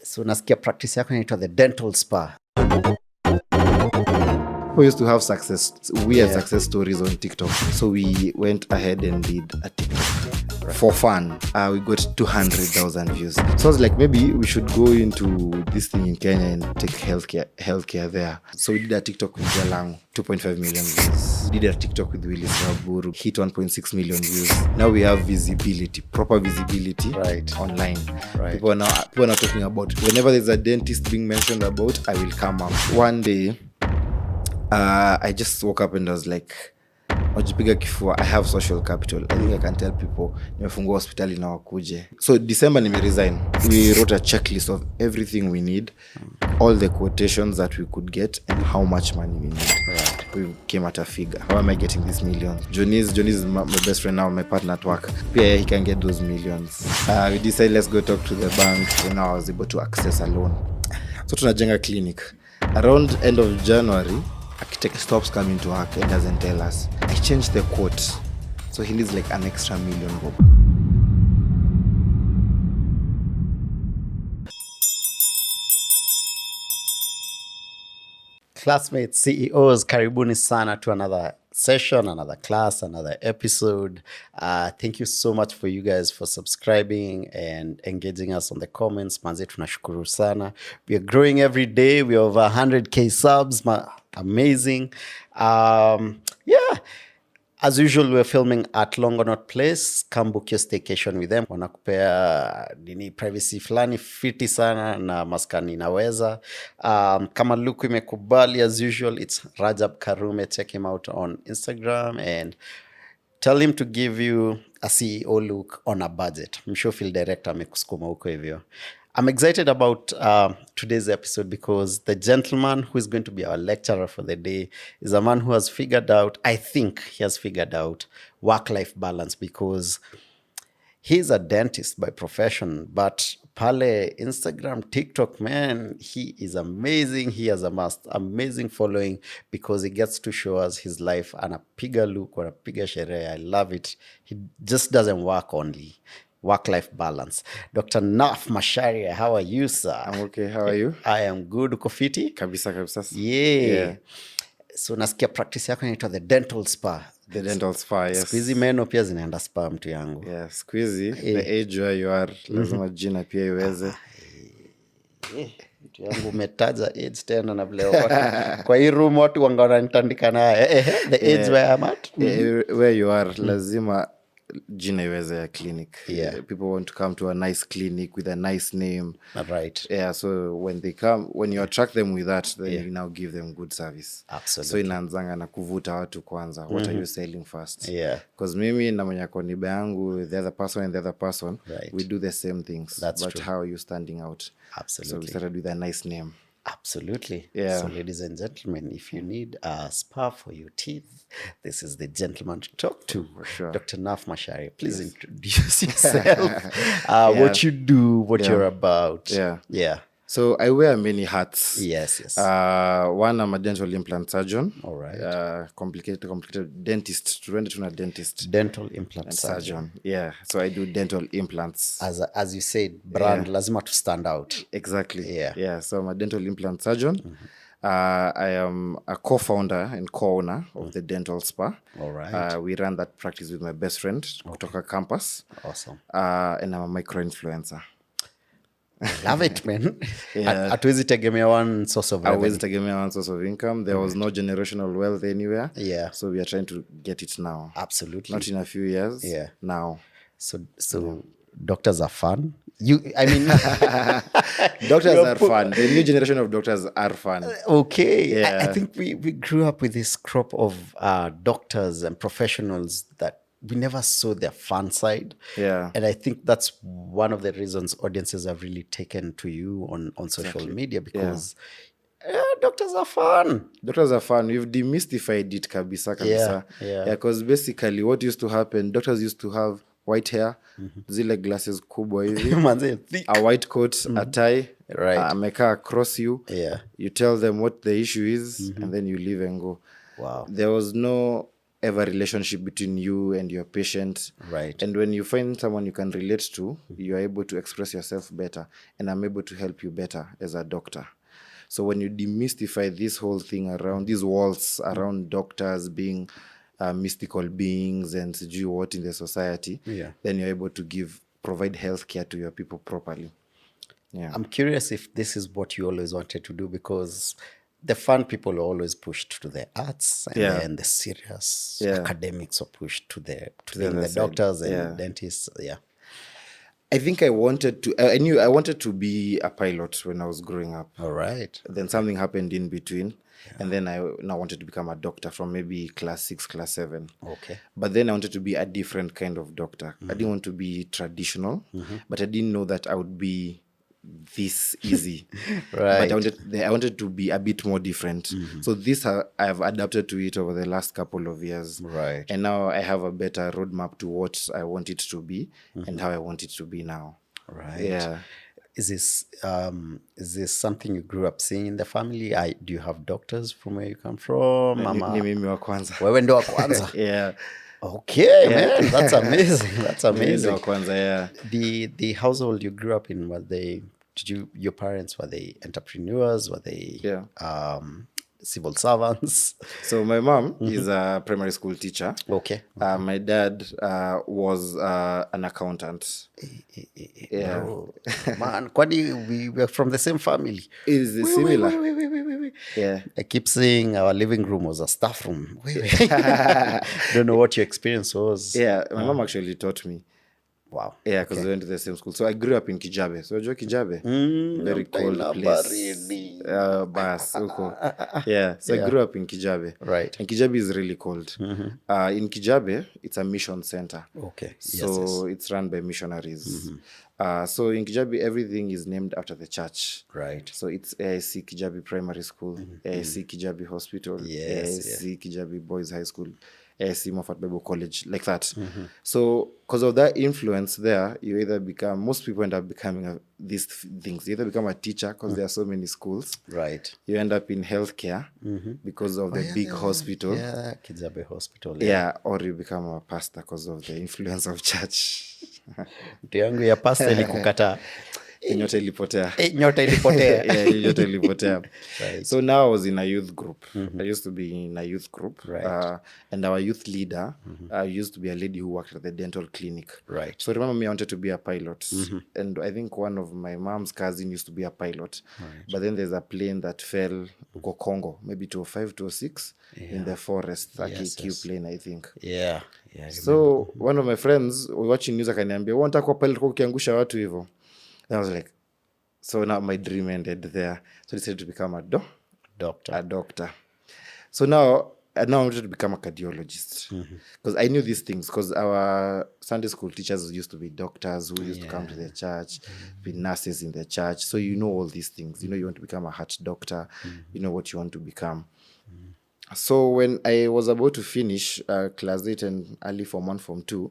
So nasikia practice yako inaitwa the dental spa. We used to have success stories on TikTok. So we went ahead and did a TikTok for fun. We got 200,000 views. So I was like, maybe we should go into this thing in Kenya and take healthcare there. So we did a TikTok with Jalang'o, 2.5 million views. We did a TikTok with Willis Raburu, hit 1.6 million views. Now we have visibility, proper visibility online. Right. People are now talking about, whenever there's a dentist being mentioned about, I will come up. One day, I just woke up and I was like, wajipiga kifua, I have social capital. I think I can tell people, nimefungua hospitali na wakuje. So December resign. We wrote a checklist of everything we need, all the quotations that we could get, and how much money we need. Right. We came at a figure. How am I getting these millions? Johnny is my best friend now, my partner at work. Yeah, he can get those millions. We decided, let's go talk to the bank, and now I was able to access a loan. So tunajenga clinic. Around end of January, architect stops coming to work and doesn't tell us. I changed the quote. So he needs like an extra $1 million. Classmates, CEOs, karibuni sana to another session, another class, another episode. Thank you so much for you guys for subscribing and engaging us on the comments. Manze, tunashukuru sana. We are growing every day. We are over 100K subs. Amazing. Yeah. As usual, we're filming at Longonot Place. Come book your staycation with them. Wanakupea privacy fulani fiti sana na maskani inaweza. Kama look imekubali, as usual, it's Rajab Karume. Check him out on Instagram and tell him to give you a CEO look on a budget. I'm sure Phil Director amekusukuma huko hivyo. I'm excited about today's episode because the gentleman who is going to be our lecturer for the day is a man who has figured out, I think he has figured out work-life balance, because he's a dentist by profession, but pale Instagram, TikTok, man, he is amazing. He has amazing following because he gets to show us his life and a piga look or a piga sherehe. I love it. He just doesn't work only. Work-life balance. Dr. Naph Macharia, how are you, sir? I'm okay. How are you? I am good. Uko fiti? Kabisa. Yeah. So nasikia practice yako inaitwa the dental spa. The dental spa, yes. Squeezy meno pia zinaenda spa mtu yangu. Yeah, squeezy. The age where you are, lazima jina pia iweze. Mtu yangu umetaja age tena na vile kwa hii room watu wangana nitandika na the age where I'm at. Where you are, lazima jina iweze ya clinic. Yeah. People want to come to a nice clinic with a nice name. Right. Yeah, so when you attract them with that, then you now give them good service. Absolutely. So inaanzanga na kuvuta watu kwanza. What are you selling first? Yeah. Because mimi na mwenye ako nibe yangu, the other person and the other person, right, we do the same things. That's but true. How are you standing out? Absolutely. So we started with a nice name. Absolutely. Yeah. So ladies and gentlemen, if you need a spa for your teeth, this is the gentleman to talk to. For sure. Dr. Naph Macharia. Please introduce yourself. What you do, what you're about. Yeah. So I wear many hats. Yes. One, I'm a dental implant surgeon. All right. Complicated dentist. Tuna dentist. Dental implant surgeon. Yeah. So I do dental implants. As you said, brand lazima to stand out. Exactly. Yeah. So I'm a dental implant surgeon. Mm-hmm. I am a co-founder and co-owner of the dental spa. All right. We run that practice with my best friend, kutoka campus. Awesome. And I'm a micro-influencer. Love it, man. Hatuwezi tegemea one source of revenue. Hatuwezi tegemea one source of income. There was no generational wealth anywhere. Yeah. So we are trying to get it now. Absolutely. Not in a few years. Yeah. Now. So doctors are fun. Doctors are fun. The new generation of doctors are fun. Okay. Yeah. I think we grew up with this crop of doctors and professionals that we never saw their fun side. Yeah. And I think that's one of the reasons audiences have really taken to you on social media, because doctors are fun. Doctors are fun. We've demystified it kabisa. Yeah. Because basically what used to happen, doctors used to have white hair, zile glasses kubwa hivi, a white coat, a tie, right, amekaa across you. Yeah. You tell them what the issue is, and then you leave and go. Wow. There was no ever relationship between you and your patient. Right. And when you find someone you can relate to, you are able to express yourself better, and I'm able to help you better as a doctor. So when you demystify this whole thing around these walls around doctors being mystical beings and sijui what in the society, then you're able to provide healthcare to your people properly. Yeah. I'm curious if this is what you always wanted to do, because the fun people are always pushed to the arts, and then the serious academics are pushed to being other the side. doctors and dentists. Yeah. I think I knew I wanted to be a pilot when I was growing up. All right. Then something happened in between. And then I now wanted to become a doctor from maybe class 6, class 7. Okay. But then I wanted to be a different kind of doctor. I didn't want to be traditional, but I didn't know that I would be this easy. Right. But I wanted to be a bit more different. So this I've adapted to it over the last couple of years. Right. And now I have a better roadmap to what I want it to be and how I want it to be now. Right. Yeah. Is this something you grew up seeing in the family? Do you have doctors from where you come from? Mama? Ni mimi wa kwanza. Wewe ndo wa kwanza? Yeah. Okay, man. That's amazing. That's Mimi ndo amazing. wa kwanza, yeah. The household you grew up in, your parents, were they entrepreneurs? Were they civil servants? So my mom is a primary school teacher. Okay. My dad was an accountant. Yeah. Bro, man, kwani we are from the same family. Is it similar? Wait. Yeah. I keep saying our living room was a staff room. Wait. Don't know what your experience was. Yeah, my mom actually taught me. Wow. Yeah, because we went to the same school. So I grew up in Kijabe. So unajua Kijabe? Very cold place. Bas, huko. Yeah, so I grew up in Kijabe. Right. And Kijabe is really cold. In Kijabe, it's a mission center. Okay. So it's run by missionaries. So in Kijabe, everything is named after the church. Right. So it's AIC Kijabe Primary School, AIC Kijabe Hospital, AIC Kijabe Boys High School, AIC Moffat Bible College, like that. So because of that influence there, you either become, most people end up becoming these things. You either become a teacher because there are so many schools. Right. You end up in healthcare because of the big hospital. Yeah, Kijabe Hospital. Yeah, or you become a pastor because of the influence of church. Mtu yangu ya pasta ilikukataa. Nyota ilipotea. Nyota ilipotea. Yeah, nyota ilipotea. Right. So now I was in a youth group. I used to be in a youth group. Right. And our youth leader used to be a lady who worked at the dental clinic. Right. So remember me, I wanted to be a pilot. And I think one of my mom's cousin used to be a pilot. Right. But then there's a plane that fell to Congo, maybe 205, 206 in the forest. A KQ plane, I think. Yeah. So one of my friends watching news akaniambia, "Unataka kuwa pilot kwa ukiangusha watu hivyo?" And I was like, so now my dream ended there. So I decided to become a doctor. So now I wanted to become a cardiologist. Because I knew these things. Because our Sunday school teachers used to be doctors who used to come to the church, be nurses in the church. So you know all these things. You know you want to become a heart doctor. You know what you want to become. So when I was about to finish class 8 and early form 1, form 2,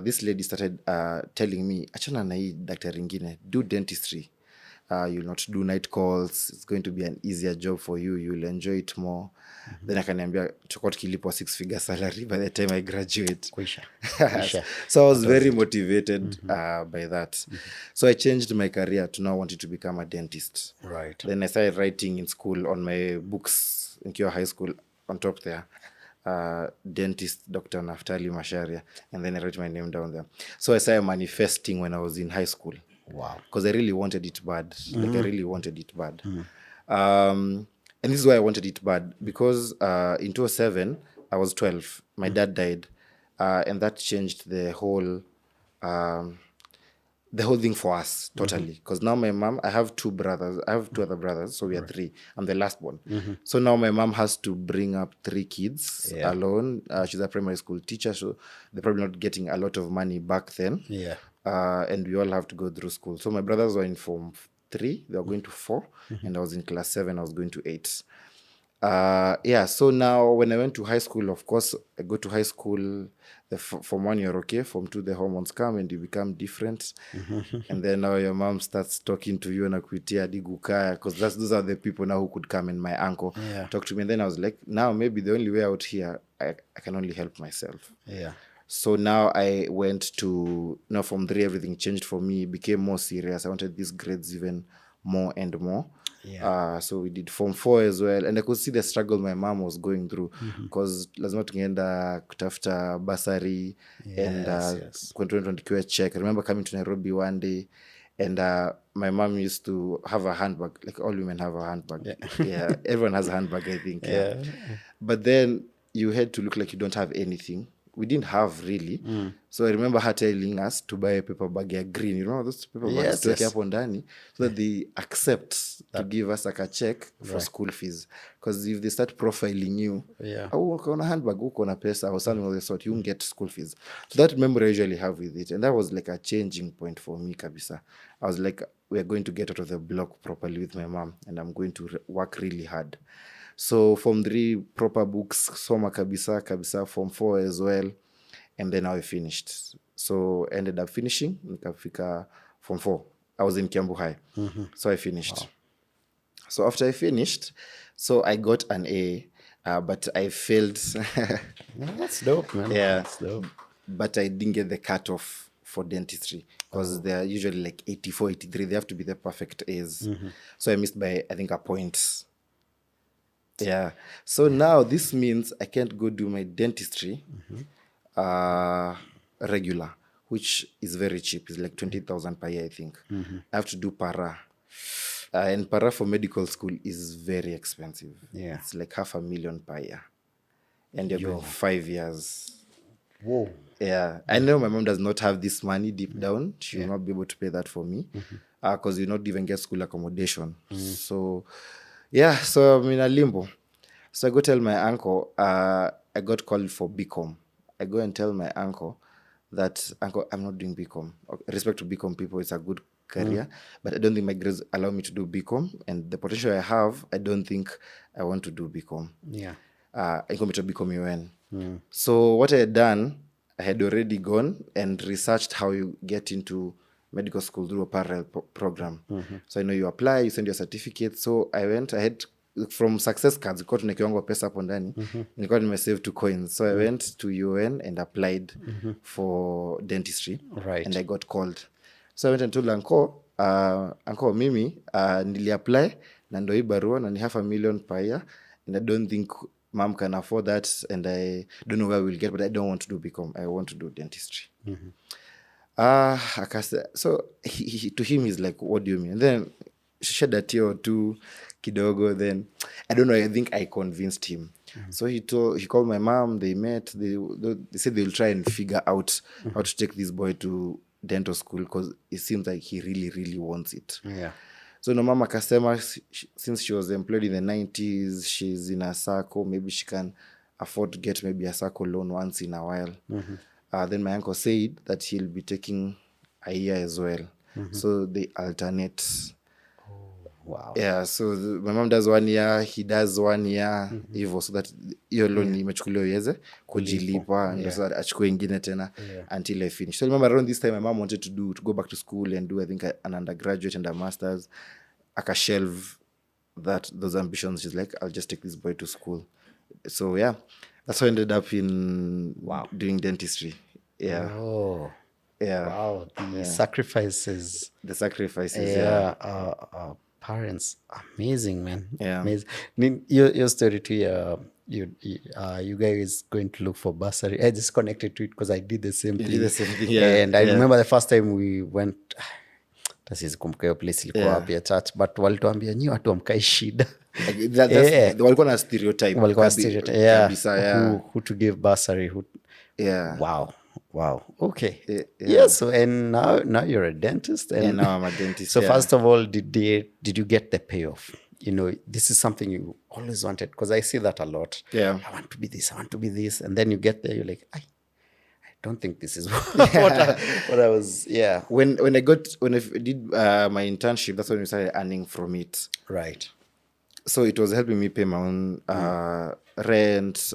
this lady started telling me, achana na hii daktari ingine, do dentistry. You'll not do night calls. It's going to be an easier job for you. You'll enjoy it more. Then akaniambia tutakuwa tukilipwa 6-figure salary by the time I graduate. Kuisha. So I was very motivated by that. So I changed my career to now wanting to become a dentist. Right. Then I started writing in school on my books in Kyo High School on top there. Dentist Dr. Naph Macharia, and then I wrote my name down there. So I started manifesting when I was in high school. Wow. Because I really wanted it bad. Like I really wanted it bad. And this is why I wanted it bad. Because in 2007, I was 12. My dad died. And that changed the whole thing for us totally. Because now my mom, I have two other brothers, so we are 3. I'm the last one. So now my mom has to bring up 3 kids alone. She's a primary school teacher, so they're probably not getting a lot of money back then. Yeah. And we all have to go through school. So my brothers were in form 3, they were going to 4, and I was in class 7, I was going to 8. Yeah, so now when I went to high school, of course, I go to high school. From 1 year, okay, from 2 the hormones come and you become different, and then now your mom starts talking to you and akuitia digukaya, because those are the people now who could come, and my uncle talk to me. And then I was like, now maybe the only way out here, I can only help myself. Yeah. So now I went to, from 3, everything changed for me, became more serious. I wanted these grades even more and more. Yeah. So we did form 4 as well, and I could see the struggle my mom was going through, because lazima tungeenda kutafuta basari, and tuandikiwe check. I remember coming to Nairobi one day, and my mom used to have a handbag, like all women have a handbag. Yeah, everyone has a handbag, I think. Yeah. But then you had to look like you don't have anything. We didn't have really. So I remember her telling us to buy a paper bag ya green. You know those paper bags to hapo ndani, so that they accept to give us like a check for school fees. Because if they start profiling you, uko na handbag, uko na pesa or something of the sort, you won't get school fees. So that memory I usually have with it. And that was like a changing point for me, kabisa. I was like, we are going to get out of the block properly with my mom, and I'm going to work really hard. So form 3 proper books, soma kabisa, form 4 as well, and then I finished. So ended up finishing, nikafika form 4. I was in Kiambu High. So I finished. Wow. So after I finished, so I got an A, but I failed. That's dope, man. Yeah, that's dope. But I didn't get the cutoff for dentistry, because they're usually like 84, 83. They have to be the perfect A's. So I missed by, I think, a point. Yeah. So now this means I can't go do my dentistry regular, which is very cheap. It's like 20,000 per year, I think. I have to do para. And para for medical school is very expensive. Yeah. It's like $500,000 per year. And you're going 5 years. Whoa. Yeah. I know my mom does not have this money deep down. She will not be able to pay that for me, because you not even get school accommodation. So so I'm in a limbo. So I go tell my uncle, I got called for BCom. I go and tell my uncle that, uncle, I'm not doing BCom. Respect to BCom people, it's a good career, but I don't think my grades allow me to do BCom, and the potential I have, I don't think I want to do BCom. Yeah. I come to BCom UN. So what I had done, I had already gone and researched how you get into medical school through a parallel program. So I know you apply, you send your certificate. So I went, I had from success cards, nilikuwa tuna kiwango pesa hapo ndani, nilikuwa nimesave 2 coins. So I went to UN and applied for dentistry. Right. And I got called. So I went and told uncle mimi nili apply na ndo hii barua na ni $500,000 per year, and I don't think mom can afford that, and I don't know where we'll get, but I don't want to do BCom. I want to do dentistry. So to him he's like, what do you mean? And then shed a tear or two kidogo, then I don't know, I think I convinced him. So he called my mom, they met, they said they'll try and figure out how to take this boy to dental school, because it seems like he really, really wants it. Yeah. So no mama kasema, since she was employed in the 90s, she's in a circle, maybe she can afford to get maybe a circle loan once in a while. Then my uncle said that he'll be taking a year as well. So they alternate. Wow. Yeah, so my mom does 1 year, he does 1 year, hivyo, so that hiyo loan imechukuliwa iweze kujilipa, ndio so achukue ingine tena until I finish. So I remember around this time my mom wanted to go back to school and do, I think, an undergraduate and a master's. Shelve those ambitions. She's like, I'll just take this boy to school. So yeah, that's how I ended up in doing dentistry. Yeah. Oh. Yeah. Wow. The sacrifices. The sacrifices. Yeah. Parents, amazing, man. Yeah. Amazing. Your story too. You guys going to look for bursary. I just connected to it because I did the same thing. Did the same thing, yeah. And I remember the first time we went, tasizikumbuka hiyo place ilikuwa wapi ya church, but walituambia nyi watu amkai shida. Walikuwa na stereotype. Who to give bursary. Yeah. Wow. Okay. Yeah. So and now you're a dentist. And now I'm a dentist. So first of all, did you get the payoff? You know, this is something you always wanted, because I see that a lot. Yeah. I want to be this. I want to be this. And then you get there, you're like, I don't think this is what I was. Yeah. When I did my internship, that's when we started earning from it. Right. So it was helping me pay my own rent,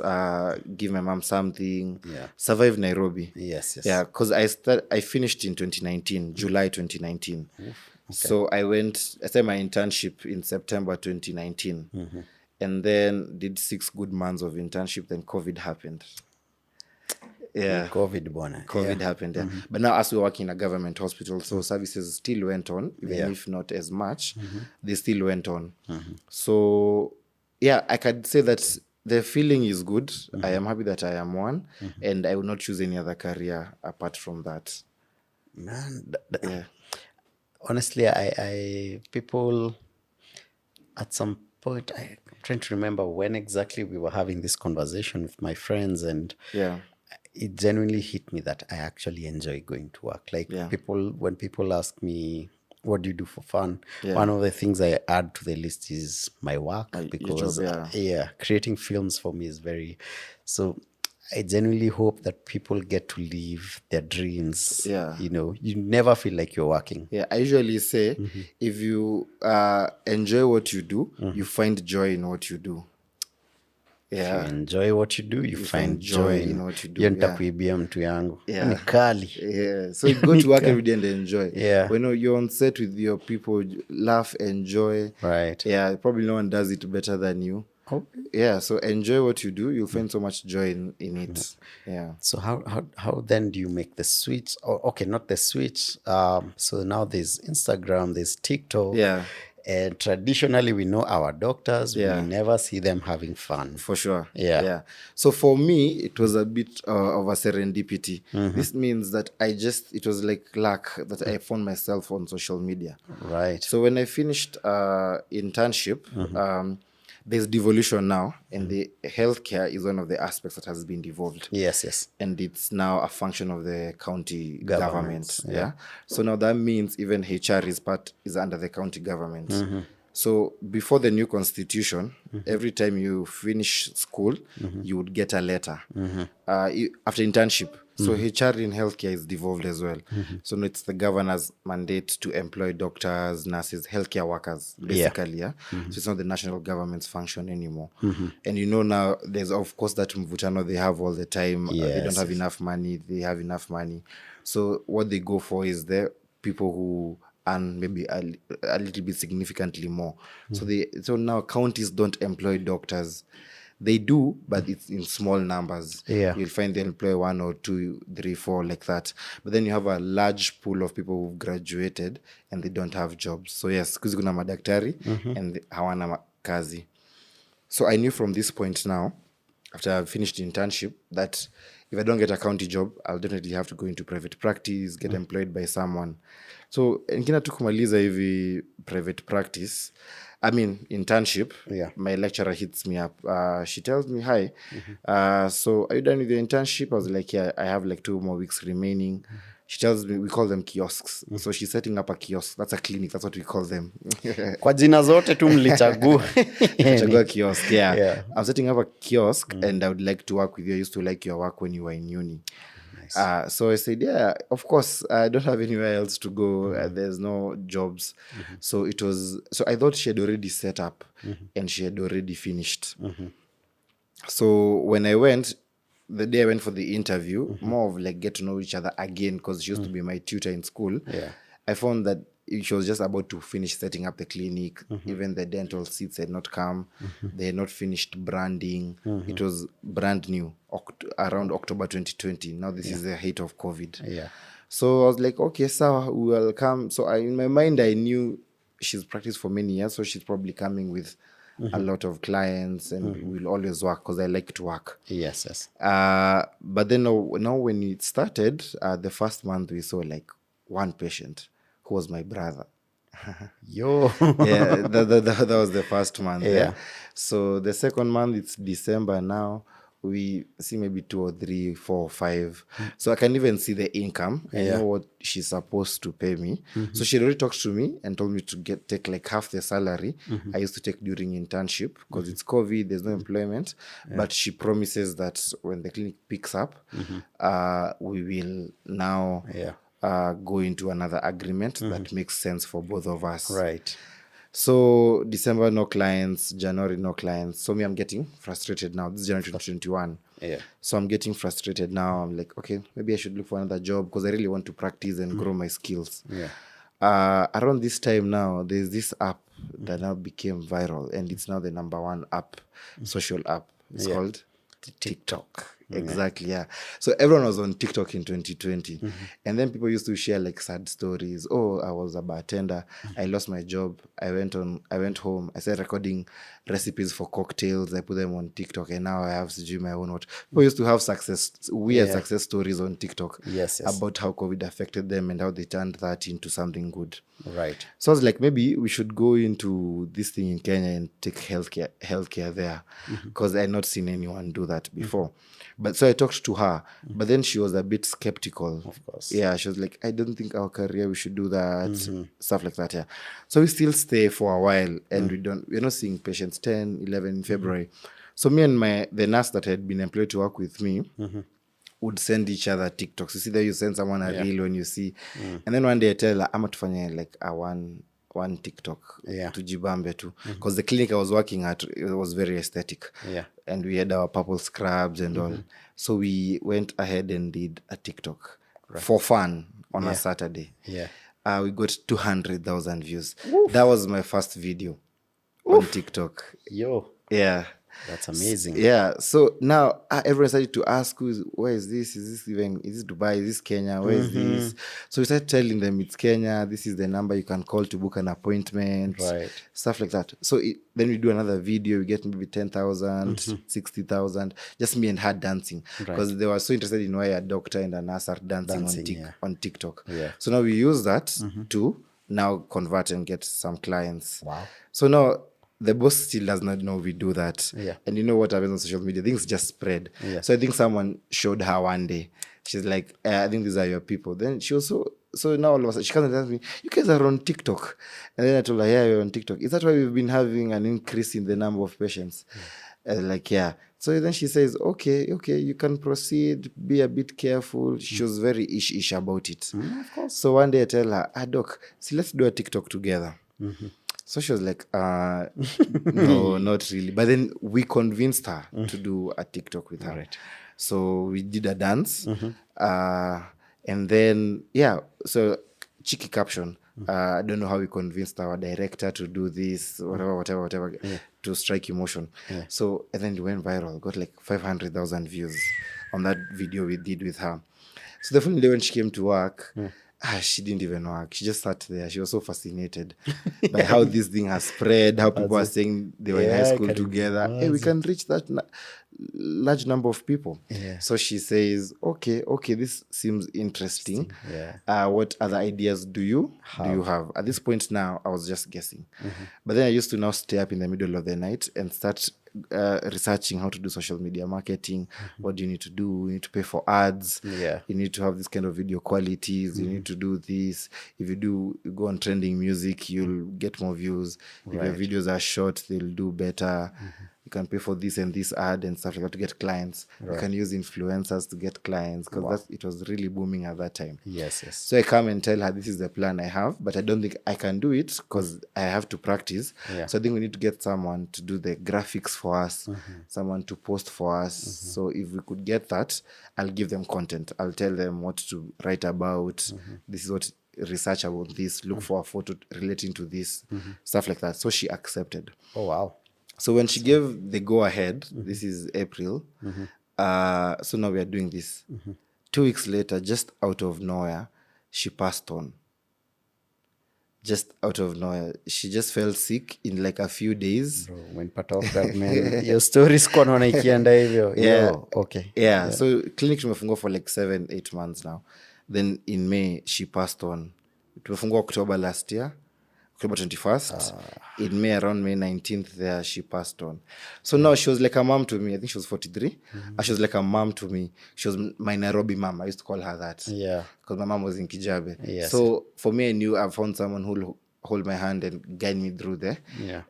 give my mom something, Yeah. survive Nairobi. Yes, yes. Yeah, because I finished in 2019, July 2019. So I started my internship in September 2019. And then did 6 good months of internship, then COVID happened. Yeah. COVID bona. COVID happened, yeah. But now as we work in a government hospital, so services still went on, even Yeah. if not as much, they still went on. So yeah, I could say that the feeling is good. I am happy that I am one, and I will not choose any other career apart from that. Man, Yeah. honestly, I people at some point, I'm trying to remember when exactly we were having this conversation with my friends, and Yeah. it genuinely hit me that I actually enjoy going to work. Like Yeah. when people ask me, what do you do for fun? Yeah. One of the things I add to the list is my work, Your because job, yeah. creating films for me is so I genuinely hope that people get to live their dreams. Yeah. You never feel like you're working. Yeah, I usually say if you enjoy what you do, you find joy in what you do. If Yeah. you enjoy what you do, you find joy in what you do. hiyo Yeah. nitakuibia mtu yangu. Yeah. Ni kali. Yeah. So you go to work every day and enjoy. Yeah. When you're on set with your people, laugh, enjoy. Right. Yeah, probably no one does it better than you. Okay. Yeah, so enjoy what you do. You'll find so much joy in it. Yeah. So how then do you make the switch? Okay, not the switch. So now there's Instagram, there's TikTok. Yeah. And traditionally, we know our doctors. Yeah. We never see them having fun. For sure. Yeah. So for me, it was a bit of a serendipity. This means that it was like luck that I found myself on social media. Right. So when I finished internship, there's devolution now, and the healthcare is one of the aspects that has been devolved. Yes. And it's now a function of the county Government, government. Yeah. So now that means even HR is under the county government. So before the new constitution, every time you finish school, you would get a letter after internship. So HR in healthcare is devolved as well. So now it's the governor's mandate to employ doctors, nurses, healthcare workers, basically. Yeah. So it's not the national government's function anymore. And now there's of course that mvutano they have all the time. They don't have enough money. They have enough money. So what they go for is the people who earn maybe a little bit significantly more. So now counties don't employ doctors. They do, but it's in small numbers. Yeah. You'll find they employ 1 or 2, 3, 4, like that. But then you have a large pool of people who've graduated and they don't have jobs. So yes, kuzi kuna madaktari and hawana kazi. So I knew from this point now, after I finished the internship, that if I don't get a county job, I'll definitely have to go into private practice, get employed by someone. So nikina tu kumaliza hivi private practice, internship, my lecturer hits me up. She tells me, hi, so are you done with your internship? I was like, yeah, I have like 2 more weeks remaining. She tells me, we call them kiosks. So she's setting up a kiosk. That's a clinic. That's what we call them. Kwa jina zote tu mlichagua. Chagua kiosk, yeah. I'm setting up a kiosk and I would like to work with you. I used to like your work when you were in uni. Nice. So I said, yeah, of course, I don't have anywhere else to go. There's no jobs. So I thought she had already set up and she had already finished. So when I went, the day I went for the interview, more of like get to know each other again, because she used to be my tutor in school. Yeah. I found that she was just about to finish setting up the clinic. Even the dental seats had not come. They had not finished branding. It was brand new, around October 2020. Now this is the height of COVID. Yeah. So I was like, okay, so we will come. So in my mind, I knew she's practiced for many years, so she's probably coming with a lot of clients, and we'll always work because I like to work. Yes. But then now when it started, the first month we saw like 1 patient who was my brother. Yo. Yeah, that was the first month. Yeah. So the second month, it's December now. We see maybe 2 or 3, 4 or 5. So I can even see the income. I know what she's supposed to pay me. So she already talked to me and told me to take like half the salary I used to take during internship, because it's COVID, there's no employment. But she promises that when the clinic picks up, we will now go into another agreement that makes sense for both of us. Right. So December, no clients. January, no clients. So me, I'm getting frustrated now. This is January 2021. Yeah. So I'm getting frustrated now. I'm like, okay, maybe I should look for another job because I really want to practice and grow my skills. Yeah. Around this time now, there's this app that now became viral, and it's now the number one app, social app. It's called TikTok. Exactly, yeah. So everyone was on TikTok in 2020. And then people used to share like sad stories. Oh, I was a bartender. I lost my job. I went home. I started recording recipes for cocktails. I put them on TikTok, and now I have to do my own what. People used to have weird success stories on TikTok. Yes. About how COVID affected them and how they turned that into something good. Right. So I was like, maybe we should go into this thing in Kenya and take healthcare there, because I had not seen anyone do that before. But so I talked to her, but then she was a bit skeptical. Of course. Yeah, she was like, I don't think our career, we should do that, stuff like that, yeah. So we still stay for a while, and we're not seeing patients 10, 11 in February. So me and the nurse that had been employed to work with me, would send each other TikToks. You see that you send someone a reel when you see. And then one day I tell her, I'm tufanye like a one TikTok to jibambe too. Because the clinic I was working at, it was very aesthetic. Yeah. And we had our purple scrubs and all. So we went ahead and did a TikTok for fun on a Saturday. Yeah. We got 200,000 views. That was my first video on TikTok. Yo. Yeah. That's amazing. Yeah. So now everyone started to ask, where is this? Is this Dubai? Is this Kenya? Where is this? So we started telling them it's Kenya. This is the number you can call to book an appointment. Right. Stuff like that. So then we do another video. We get maybe 10,000, 60,000. Just me and her dancing. Because they were so interested in why a doctor and a nurse are dancing on TikTok. Yeah. So now we use that to now convert and get some clients. Wow. So now the boss still does not know we do that. Yeah. And you know what happens on social media? Things just spread. Yeah. So I think someone showed her one day. She's like, I think these are your people. Then she was so now all of a sudden, she comes and tells me, you guys are on TikTok. And then I told her, yeah, you're on TikTok. Is that why we've been having an increase in the number of patients? Like, yeah. So then she says, okay, you can proceed. Be a bit careful. She was very ish about it. Of course. So one day I tell her, doc, see, let's do a TikTok together. So she was like, no, not really. But then we convinced her to do a TikTok with her. Right. So we did a dance. And then, so cheeky caption. I don't know how we convinced our director to do this, whatever, to strike emotion. So, and then it went viral, got like 500,000 views on that video we did with her. So the following day when she came to work, she didn't even work. She just sat there. She was so fascinated by how this thing has spread, how people are saying they were in high school together. Hey, we can reach that large number of people. Yeah. So she says, okay, this seems interesting. Yeah. What other ideas do you have? At this point now, I was just guessing. But then I used to now stay up in the middle of the night and start researching how to do social media marketing. What do you need to do? You need to pay for ads. Yeah. You need to have this kind of video qualities. You need to do this. If you go on trending music, you'll get more views. If your videos are short, they'll do better. You can pay for this and this ad and stuff like that to get clients. You can use influencers to get clients, because it was really booming at that time. Yes. So I come and tell her, this is the plan I have, but I don't think I can do it because I have to practice. So I think we need to get someone to do the graphics for us, someone to post for us. So if we could get that, I'll give them content. I'll tell them what to write about. This is what research about this. Look for a photo relating to this, stuff like that. So she accepted. Oh, wow. So when she gave the go ahead, this is April. So now we are doing this. 2 weeks later, just out of nowhere, she passed on. Just out of nowhere. She just fell sick in like a few days. Bro, when part of that, man, your story is kona ikienda hivyo. Okay. Yeah. So clinic tumefungua for like 7-8 months now. Then in May, she passed on. Tumefungua October last year. October 21st. In May, around May 19th, there she passed on. So now she was like a mom to me. I think she was 43. She was like a mom to me. She was my Nairobi mom. I used to call her that. Yeah. Because my mom was in Kijabe. Yes. So for me, I knew I found someone who will hold my hand and guide me through the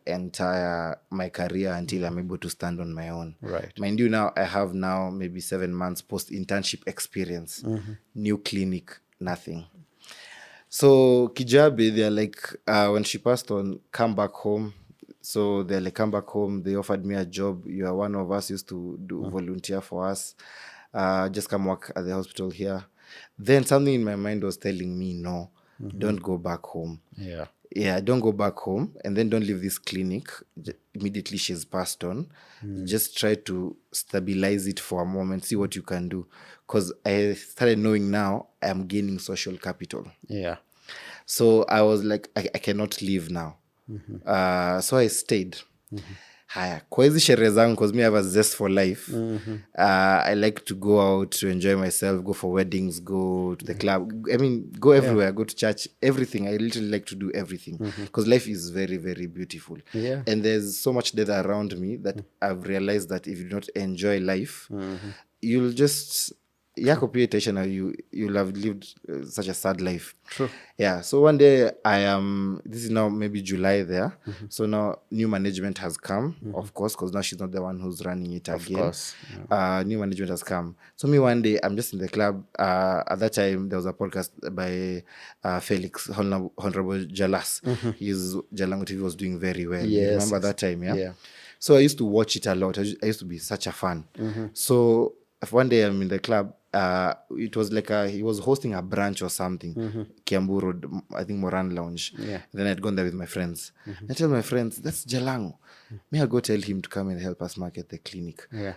entire my career until I'm able to stand on my own. Right. Mind you, now I have maybe 7 months post-internship experience. New clinic, nothing. So Kijabe, they're like, when she passed on, come back home. So they're like, come back home. They offered me a job. You are one of us, used to do volunteer for us. Just come work at the hospital here. Then something in my mind was telling me, no, don't go back home. Yeah, don't go back home, and then don't leave this clinic. Immediately she's passed on. Just try to stabilize it for a moment, see what you can do. Because I started knowing now I'm gaining social capital. Yeah. So I was like, I cannot leave now. So I stayed. Haya, kwa hizi sherehe zangu, because me I have a zest for life. I like to go out to enjoy myself, go for weddings, go to the club. I mean, go everywhere, go to church, everything. I literally like to do everything because life is very, very beautiful. Yeah. And there's so much death around me that I've realized that if you don't enjoy life, you'll just yako pia itaisha na you'll have lived such a sad life. True. Yeah. So one day this is now maybe July there. So now new management has come, of course, because now she's not the one who's running it again. Of course. New management has come. So me one day, I'm just in the club. At that time, there was a podcast by Felix, Honorable Jalas. His Jalang'o TV was doing very well. You remember that time, yeah? Yeah. So I used to watch it a lot. I used to be such a fan. So one day I'm in the club. It was like he was hosting a brunch or something, Kiambu Road, I think Moran Lounge. Yeah. Then I'd gone there with my friends. I tell my friends, that's Jalang'o. May I go tell him to come and help us market the clinic? Yeah.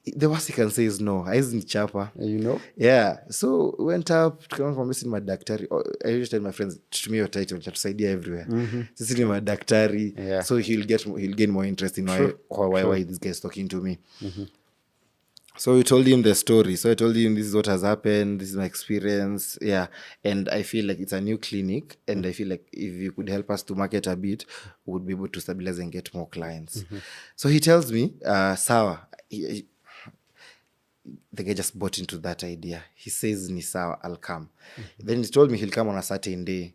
The worst he can say is no. I isn't chapa. You know? Yeah. So went up to come from missing madaktari. I usually tell my friends, to me your title, idea everywhere. Sisi ni madaktari. Yeah. So he'll gain more interest in why this guy's talking to me. So we told him the story. So I told him this is what has happened. This is my experience. Yeah. And I feel like it's a new clinic. And I feel like if you could help us to market a bit, we would be able to stabilize and get more clients. So he tells me, sawa. The guy just bought into that idea. He says, ni sawa, I'll come. Then he told me he'll come on a certain day.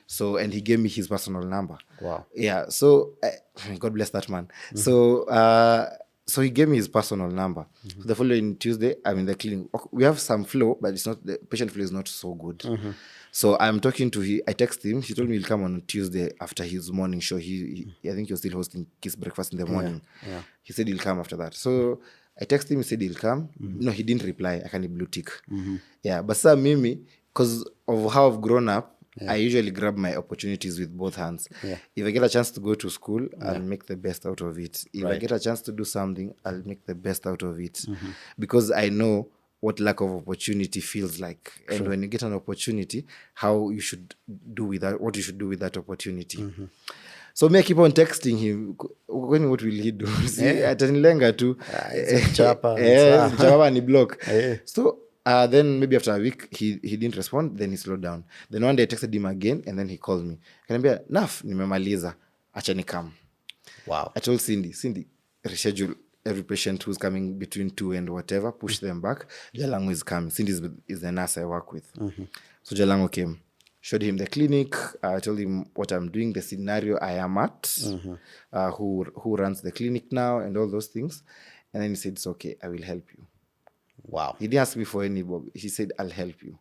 So, and he gave me his personal number. Wow. Yeah. So, God bless that man. So he gave me his personal number. So the following Tuesday, I'm in the clinic. We have some flow, but it's not, the patient flow is not so good. So I'm talking to him. I text him. He told me he'll come on Tuesday after his morning show. I think he was still hosting Kiss Breakfast in the morning. Yeah. He said he'll come after that. So I texted him. He said he'll come. No, he didn't reply. I can't blue tick. Yeah, but sir, Mimi, because of how I've grown up, I usually grab my opportunities with both hands. Yeah. If I get a chance to go to school, I'll make the best out of it. If I get a chance to do something, I'll make the best out of it. Because I know what lack of opportunity feels like. And when you get an opportunity, how you should do with that, what you should do with that opportunity. So me I keep on texting him. What will he do? Atanilenga too. Chapa ni block. So then maybe after a week he didn't respond. Then he slowed down. Then one day I texted him again, and then he called me. Akaniambia, Naph, nimemaliza, acha nikam. Wow. I told Cindy, reschedule every patient who's coming between 2 and whatever, push them back. Jalang'o is coming. Cindy is the nurse I work with. So Jalang'o came, showed him the clinic. I told him what I'm doing, the scenario I am at, who runs the clinic now, and all those things. And then he said, it's okay, I will help you. Wow. He didn't ask me for any bob. He said, I'll help you.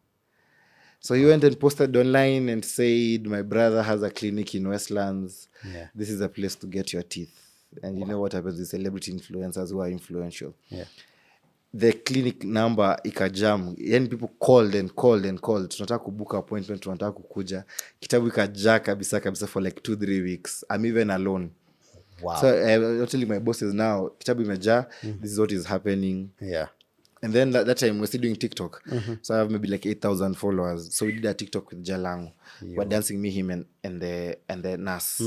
So he went and posted online and said, my brother has a clinic in Westlands. Yeah. This is a place to get your teeth. And you know what happens with celebrity influencers who are influential. Yeah. The clinic number ikajam. Yani people called and called and called. Tunataka kubook appointment, tunataka kukuja. Kitabu ikajaa kabisa for like 2-3 weeks. I'm even alone. Wow. So I'm telling my bosses now, kitabu imejaa. This is what is happening. Yeah. And then that time we're still doing TikTok. So I have maybe like 8,000 followers. So we did a TikTok with Jalang'o. We're dancing, me, him, and the nurse.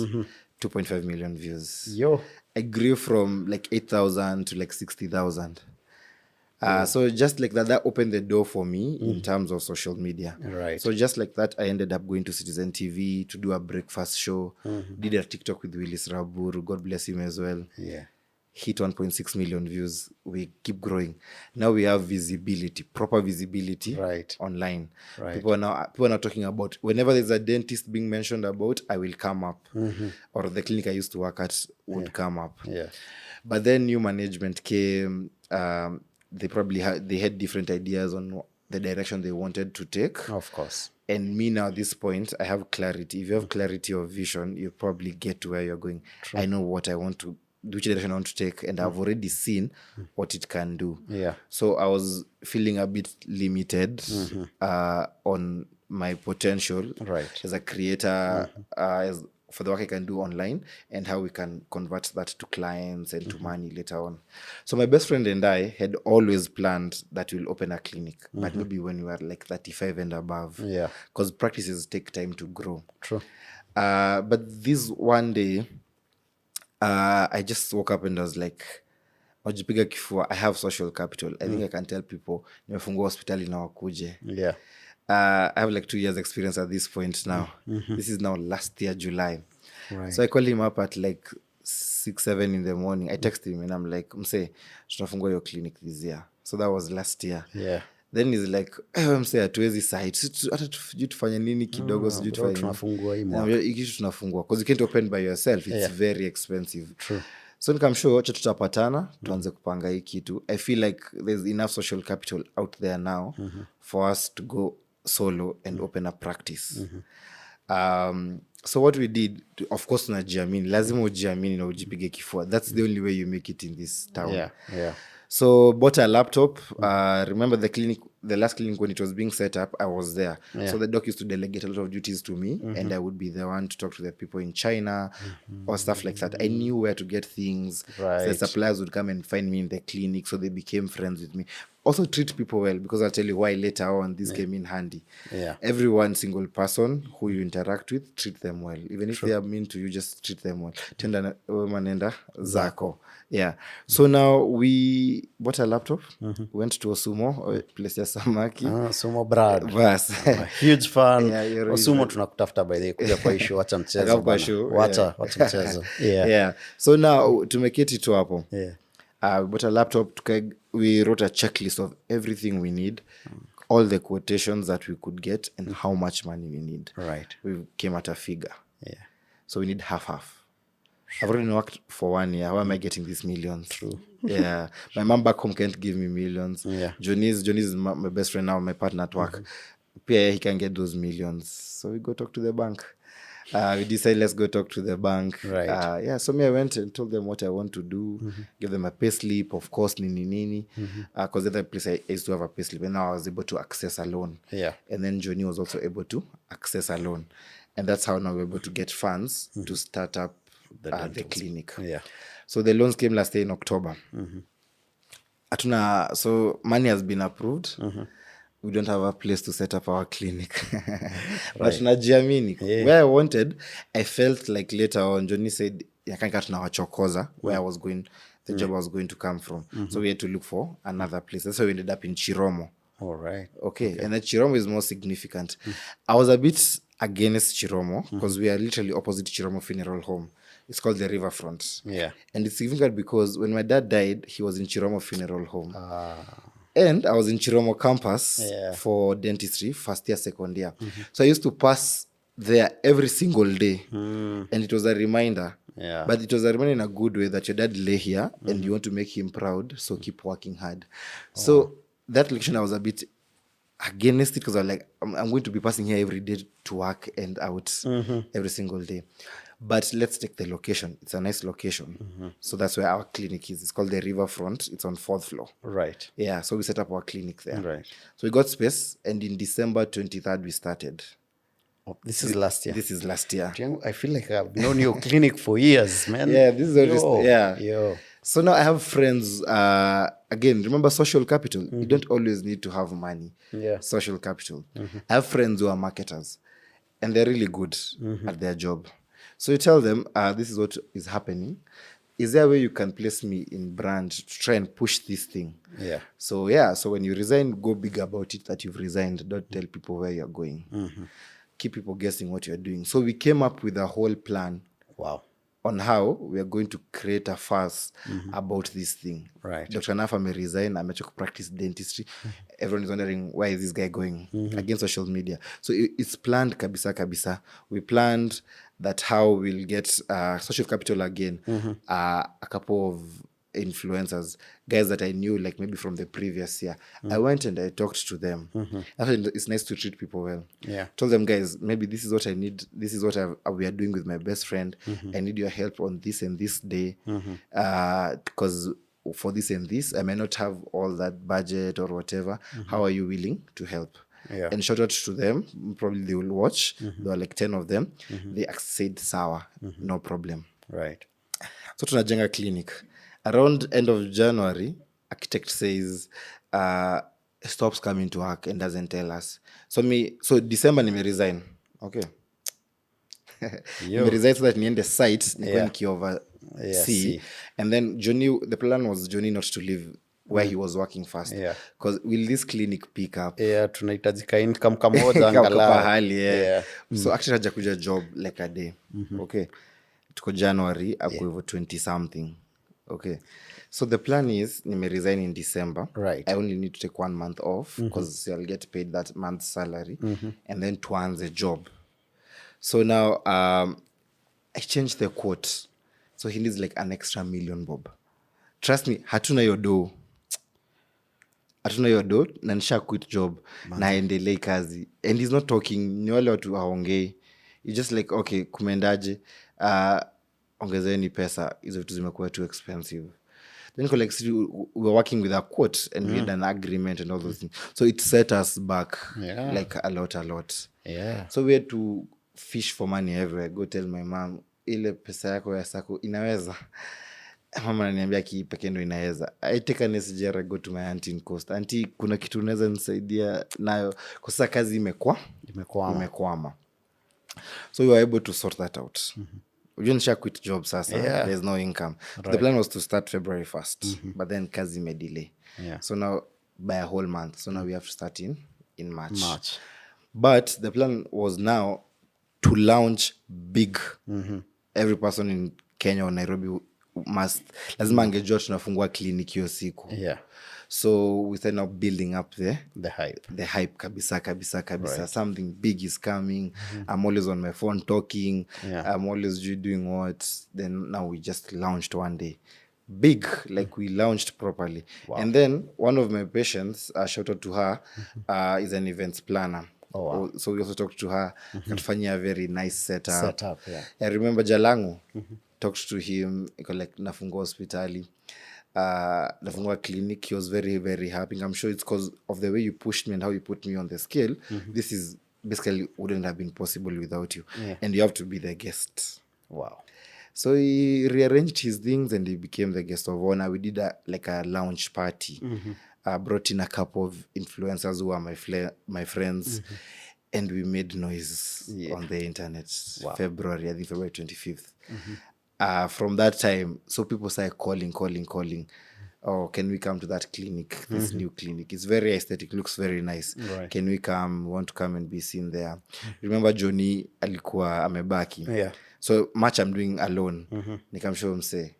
2.5 million views. Yo. I grew from like 8,000 to like 60,000. So just like that opened the door for me in terms of social media. Right. So just like that, I ended up going to Citizen TV to do a breakfast show. Did a TikTok with Willis Raburu. God bless him as well. Yeah. Hit 1.6 million views. We keep growing. Now we have visibility, proper visibility online. Right. People are now talking about, whenever there's a dentist being mentioned about, I will come up. Or the clinic I used to work at would come up. Yeah. But then new management came. They probably had different ideas on the direction they wanted to take. Of course. And me now at this point, I have clarity. If you have clarity of vision, you probably get to where you're going. I know what I want to, which direction I want to take, and I've already seen what it can do. Yeah. So I was feeling a bit limited on my potential Right. as a creator, as for the work I can do online, and how we can convert that to clients and to money later on. So my best friend and I had always planned that we'll open a clinic, but maybe when we were like 35 and above. Yeah. Because practices take time to grow. True. But this one day, I just woke up and I was like, wajipiga kifua, I have social capital. I think I can tell people, nimefungua hospitali na wakuje. Yeah. I have like 2 years experience at this point now. This is now last year, July. Right. So I called him up at like 6, 7 in the morning. I texted him and I'm like, mse, tunafungua your clinic this year. So that was last year. Yeah. Then he's like, mse, hatuwezi site. Hata sijui tufanye nini kidogo, sijui tufanye nini. Tunafungua hii Hii kitu tunafungua. Because you can't open by yourself. It's very expensive. True. So nikamshow cha tutapatana tuanze kupanga hii kitu. I feel like there's enough social capital out there now for us to go solo and open a practice. So what we did, of course unajiamini, lazima ujiamini na ujipige kifua. That's the only way you make it in this town. Yeah. Yeah. So bought a laptop. Remember the last clinic when it was being set up, I was there. Yeah. So the doc used to delegate a lot of duties to me, and I would be the one to talk to the people in China or stuff like that. I knew where to get things. Right. So the suppliers would come and find me in the clinic, so they became friends with me. Also treat people well, because I'll tell you why later on this came in handy. Yeah. Every one single person who you interact with, treat them well. Even if they are mean to you, just treat them well. Tenda wema nenda zako. Yeah. So now we bought a laptop, went to Osumo, place ya samaki. Sumo Brad. Bas. Huge fan. Yeah, you're Osumo tunakutafuta by the way, kuja kwa issue, wacha mchezo. Kwa issue, Wacha mchezo. Yeah. Yeah. So now tumeketi tu hapo. Yeah. We bought a laptop. We wrote a checklist of everything we need, all the quotations that we could get, and how much money we need. Right. We came at a figure. Yeah. So we need half. I've already worked for 1 year. How am I getting these millions? True. Yeah. My mom back home can't give me millions. Yeah. Johnny is my best friend now, my partner at work. Pia he can get those millions. So we go talk to the bank. We decided, let's go talk to the bank. Right. Yeah. So I went and told them what I want to do. Give them a pay slip, of course, nini. Because the other place I used to have a pay slip, and now I was able to access a loan. Yeah. And then Johnny was also able to access a loan. And that's how now we're able to get funds to start up the clinic. Yeah. So the loans came last year in October. So money has been approved. We don't have a place to set up our clinic. But tunajiamini. Where I wanted, I felt like later on, Johnny said, yakanka tunawachokoza, where I was going, the job I was going to come from. So we had to look for another place. That's why we ended up in Chiromo. All right. Okay. And then Chiromo is more significant. I was a bit against Chiromo because we are literally opposite Chiromo Funeral Home. It's called the Riverfront. Yeah. And it's significant because when my dad died, he was in Chiromo Funeral Home. And I was in Chiromo campus for dentistry, first year, second year. So I used to pass there every single day. And it was a reminder. Yeah. But it was a reminder in a good way that your dad lay here and you want to make him proud, so keep working hard. So that election, I was a bit against it because I was like, I'm going to be passing here every day to work and out every single day. But let's take the location. It's a nice location. So that's where our clinic is. It's called the Riverfront. It's on 4th floor. Right. Yeah, so we set up our clinic there. Right. So we got space, and in December 23rd, we started. Oh, this is last year. This is last year. I feel like I've known your clinic for years, man. Yeah, this is always, yeah. Yo. So now I have friends, again, remember social capital? You don't always need to have money. Yeah. Social capital. I have friends who are marketers, and they're really good at their job. So you tell them, this is what is happening. Is there a way you can place me in brand to try and push this thing? Yeah. So so when you resign, go big about it that you've resigned. Don't tell people where you're going. Keep people guessing what you're doing. So we came up with a whole plan. Wow. On how we are going to create a fuss about this thing. Right. Dr. Naph may resign. I'm to practice dentistry. Everyone is wondering, where is this guy going? Against social media. So it's planned kabisa. We planned that how we'll get social capital again. A couple of influencers, guys that I knew like maybe from the previous year. I went and I talked to them. Actually, it's nice to treat people well. Yeah. Told them, guys, maybe this is what I need. This is what we are doing with my best friend. I need your help on this and this day, because for this and this, I may not have all that budget or whatever. How are you willing to help? Yeah. And shout out to them. Probably they will watch. There were like 10 of them. They said, sawa, no problem. Right. So tunajenga clinic. Around end of January, architect says, stops coming to work and doesn't tell us. So December nime resign. Okay. Nime resign so that niende site, nikuwe nikioversee. And then Johnny, the plan was Johnny not to leave where he was working first. Yeah. Because will this clinic pick up? Yeah, tunahitajika income kamoja angalau. Pahali, yeah. So actually hajakuja job like a day. Okay. Tuko January, ako hivyo 20 something. Okay. So the plan is, nime resign in December. Right. I only need to take 1 month off because I'll get paid that month's salary. And then tuanze job. So now, I changed the quote. So he needs like an extra $1 million bob. Trust me, hatuna yo do. Na nisha quit job. Na endelei kazi. And he's not talking. Ni wale watu haongei. He's just like, okay, kumendaje. Ongezeni pesa. Hizo vitu zimekuwa too expensive. Then like, we were working with a quote and we had an agreement and all those things. So it set us back like a lot. Yeah. So we had to fish for money everywhere. Go tell my mom, ile pesa yako ya sako inaweza. Mama ananiambia kipeke ndo inaweza. I take an SGR, I go to my auntie in Coast. Auntie, kuna kitu unaweza nisaidia nayo. Kwa sasa kazi imekwama. So we were able to sort that out. We didn't quit job sasa. There's no income. Right. The plan was to start February 1st. But then kazi may delay. Yeah. So now by a whole month. So now we have to start in March. But the plan was now to launch big. Every person in Kenya or Nairobi lazima angejua tunafungua clinic hiyo siku. Yeah. So we started now building up the hype kabisa. Right. Something big is coming. I'm always on my phone talking. I'm always doing what. Then now we just launched one day. Big, like we launched properly. Wow. And then one of my patients, shout out to her, is an events planner. Oh, wow. So we also talked to her. Katufanyia a very nice setup. Yeah. I remember Jalang'o. Talked to him. Like nafungua hospitali. Nafungua clinic. He was very, very happy. I'm sure it's because of the way you pushed me and how you put me on the scale. This is basically wouldn't have been possible without you. Yeah. And you have to be the guest. Wow. So he rearranged his things and he became the guest of honor. We did a lounge party. Brought in a couple of influencers who are my friends. And we made noise on the internet. Wow. February 25th. From that time, so people started calling. Oh, can we come to that clinic? This new clinic. It's very aesthetic, looks very nice. Right. Can we come? We want to come and be seen there. Remember Johnny alikuwa amebaki. Yeah. So much I'm doing alone. Nikamshow mse.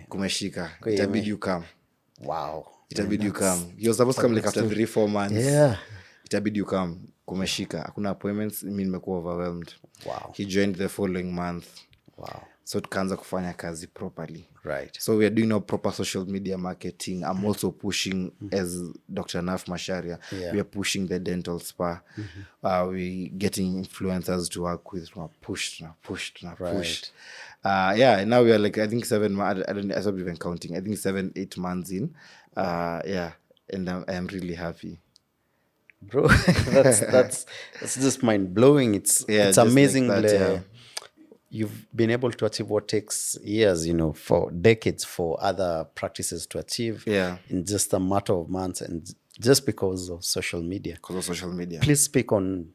Kumeshika. Itabidi you come. Wow. Itabidi you come. He was supposed to come like after 3-4 months. Yeah. Itabidi you come. Kumeshika. Hakuna appointments. Mimi nimekuwa overwhelmed. Wow. He joined the following month. Wow. So tukaanza kufanya kazi properly. Right. So we are doing now proper social media marketing. I'm also pushing as Dr. Naph Macharia. Yeah. We are pushing the dental spa. We getting influencers to work with. Push. Right. Now we are like, I think 7 months. I stopped even counting. I think 7-8 months in. And I am really happy. Bro, that's just mind blowing. It's amazing. Like that, you've been able to achieve what takes years, for decades for other practices to achieve in just a matter of months, and just because of social media. Please speak on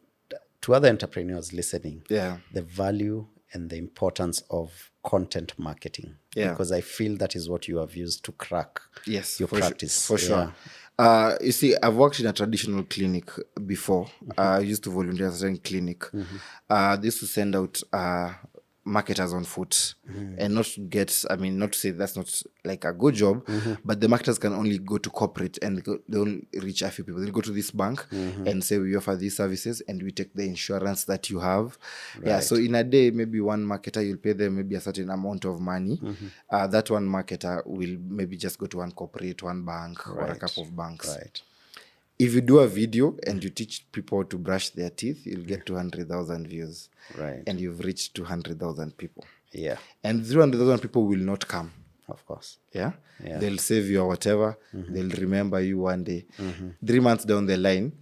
to other entrepreneurs listening. The value and the importance of content marketing. Because I feel that is what you have used to crack your practice. For sure. You see, I've worked in a traditional clinic before. I used to volunteer at a certain clinic. They used to send out marketers on foot and not get, I mean, not to say that's not like a good job, but the marketers can only go to corporate and they only reach a few people. They'll go to this bank and say, we offer these services and we take the insurance that you have. Yeah, so in a day, maybe one marketer, you'll pay them maybe a certain amount of money. That one marketer will maybe just go to one corporate, one bank, or a couple of banks. Right. If you do a video and you teach people to brush their teeth, you'll get 200,000 views. Right. And you've reached 200,000 people. Yeah. And 200,000 people will not come. Of course. Yeah? They'll save you or whatever. They'll remember you one day. 3 months down the line,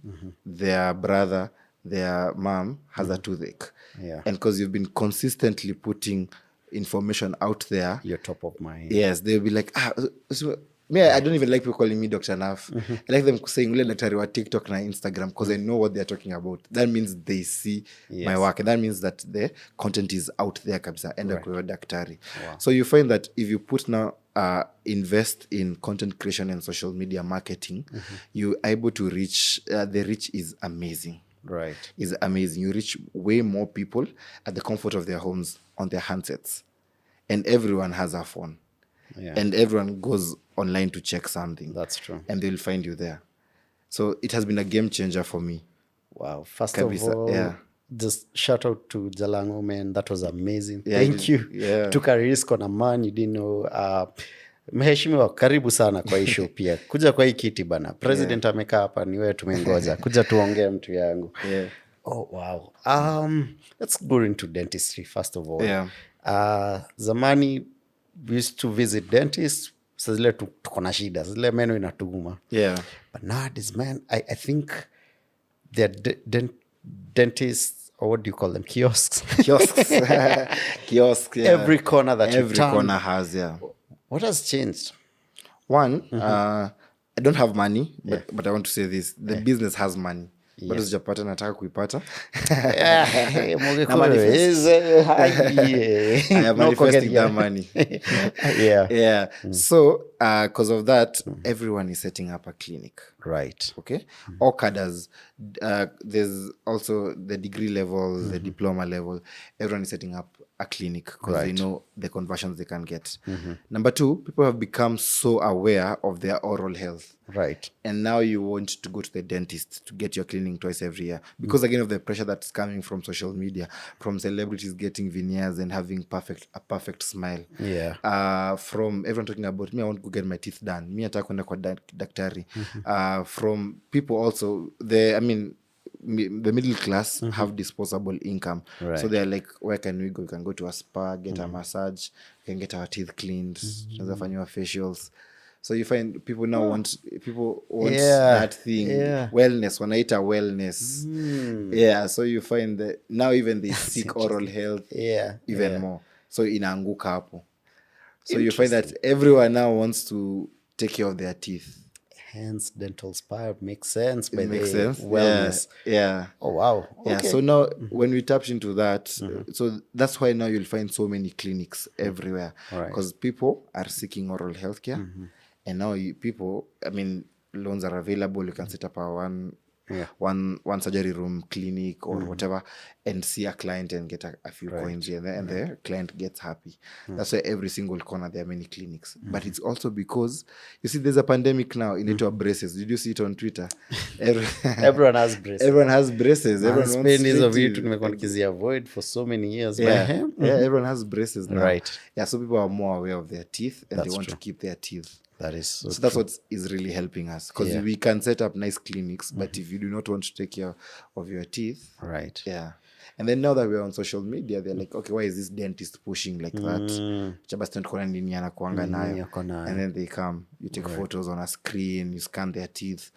their brother, their mom has a toothache. Yeah. And because you've been consistently putting information out there, You're top of mind. yes, they'll be like, me, I don't even like people calling me Dr. Naph. I like them saying, ule daktari wa TikTok na Instagram, because I know what they're talking about. That means they see my work. And that means that the content is out there kabisa. Enda kwa daktari. So you find that if you put now, invest in content creation and social media marketing, you're able to reach, the reach is amazing. Right. Is amazing. You reach way more people at the comfort of their homes on their handsets. And everyone has a phone. Yeah. And everyone goes online to check something. That's true. And they'll find you there. So it has been a game changer for me. Wow. First Kabisa, of all, yeah. just shout out to Jalang'o, man. That was amazing. Yeah, Thank you. yeah. Took a risk on a man you didn't know. Mheshimiwa, karibu sana kwa hii show pia. Kuja kwa hii kiti bana. President amekaa hapa, ni wewe tumengoja. Kuja tuongee mtu yangu. Yeah. Oh, wow. Let's go into dentistry first of all. Yeah. Zamani we used to visit dentists. So zile tuko na shida. Zile meno inatuma. Yeah. But nowadays, man, I think they're dentists, or what do you call them? Kiosks. Kiosks. Kiosk, yeah. Every corner that Every you turn. corner has, yeah. What has changed? One, I don't have money, but I want to say this. The business has money. Bado sijapata, nataka kuipata. I am manifesting that money. Yeah. So, because of that, everyone is setting up a clinic. Right. Okay. All cadres. There's also the degree level, the diploma level. Everyone is setting up a clinic because they know the conversions they can get. Number two, people have become so aware of their oral health. Right. And now you want to go to the dentist to get your cleaning twice every year because again of the pressure that's coming from social media, from celebrities getting veneers and having a perfect smile. Yeah. From everyone talking about me, I want to go get my teeth done. Me nataka kwenda kwa daktari. From people also, the middle class have disposable income. Right. So they're like, where can we go? We can go to a spa, get a massage, we can get our teeth cleaned, tunaweza facials. So you find people now want that thing. Yeah. Wellness, wanaita wellness. Yeah, so you find that now even they seek oral health even more. So inaanguka hapo. So you find that everyone now wants to take care of their teeth. Hence, dental spa makes sense. It makes sense. Wellness. Yeah. Oh, wow. Yeah. Okay. So now when we tapped into that, so that's why now you'll find so many clinics everywhere. Because people are seeking oral health care. And now loans are available. You can set up one surgery room clinic or whatever and see a client and get a few coins here and the client gets happy. That's why every single corner there are many clinics. But it's also because you see there's a pandemic now into braces. Did you see it on Twitter? Everyone has braces. Everyone has braces. Everyone wants to avoid for so many years. Yeah, everyone has braces now. Right. Yeah, so people are more aware of their teeth and they want to keep their teeth. That is so that's what is really helping us because we can set up nice clinics, but if you do not want to take care of your teeth, right? Yeah. And then now that we're on social media, they're like, okay, why is this dentist pushing like that? And then they come, you take photos on a screen, you scan their teeth,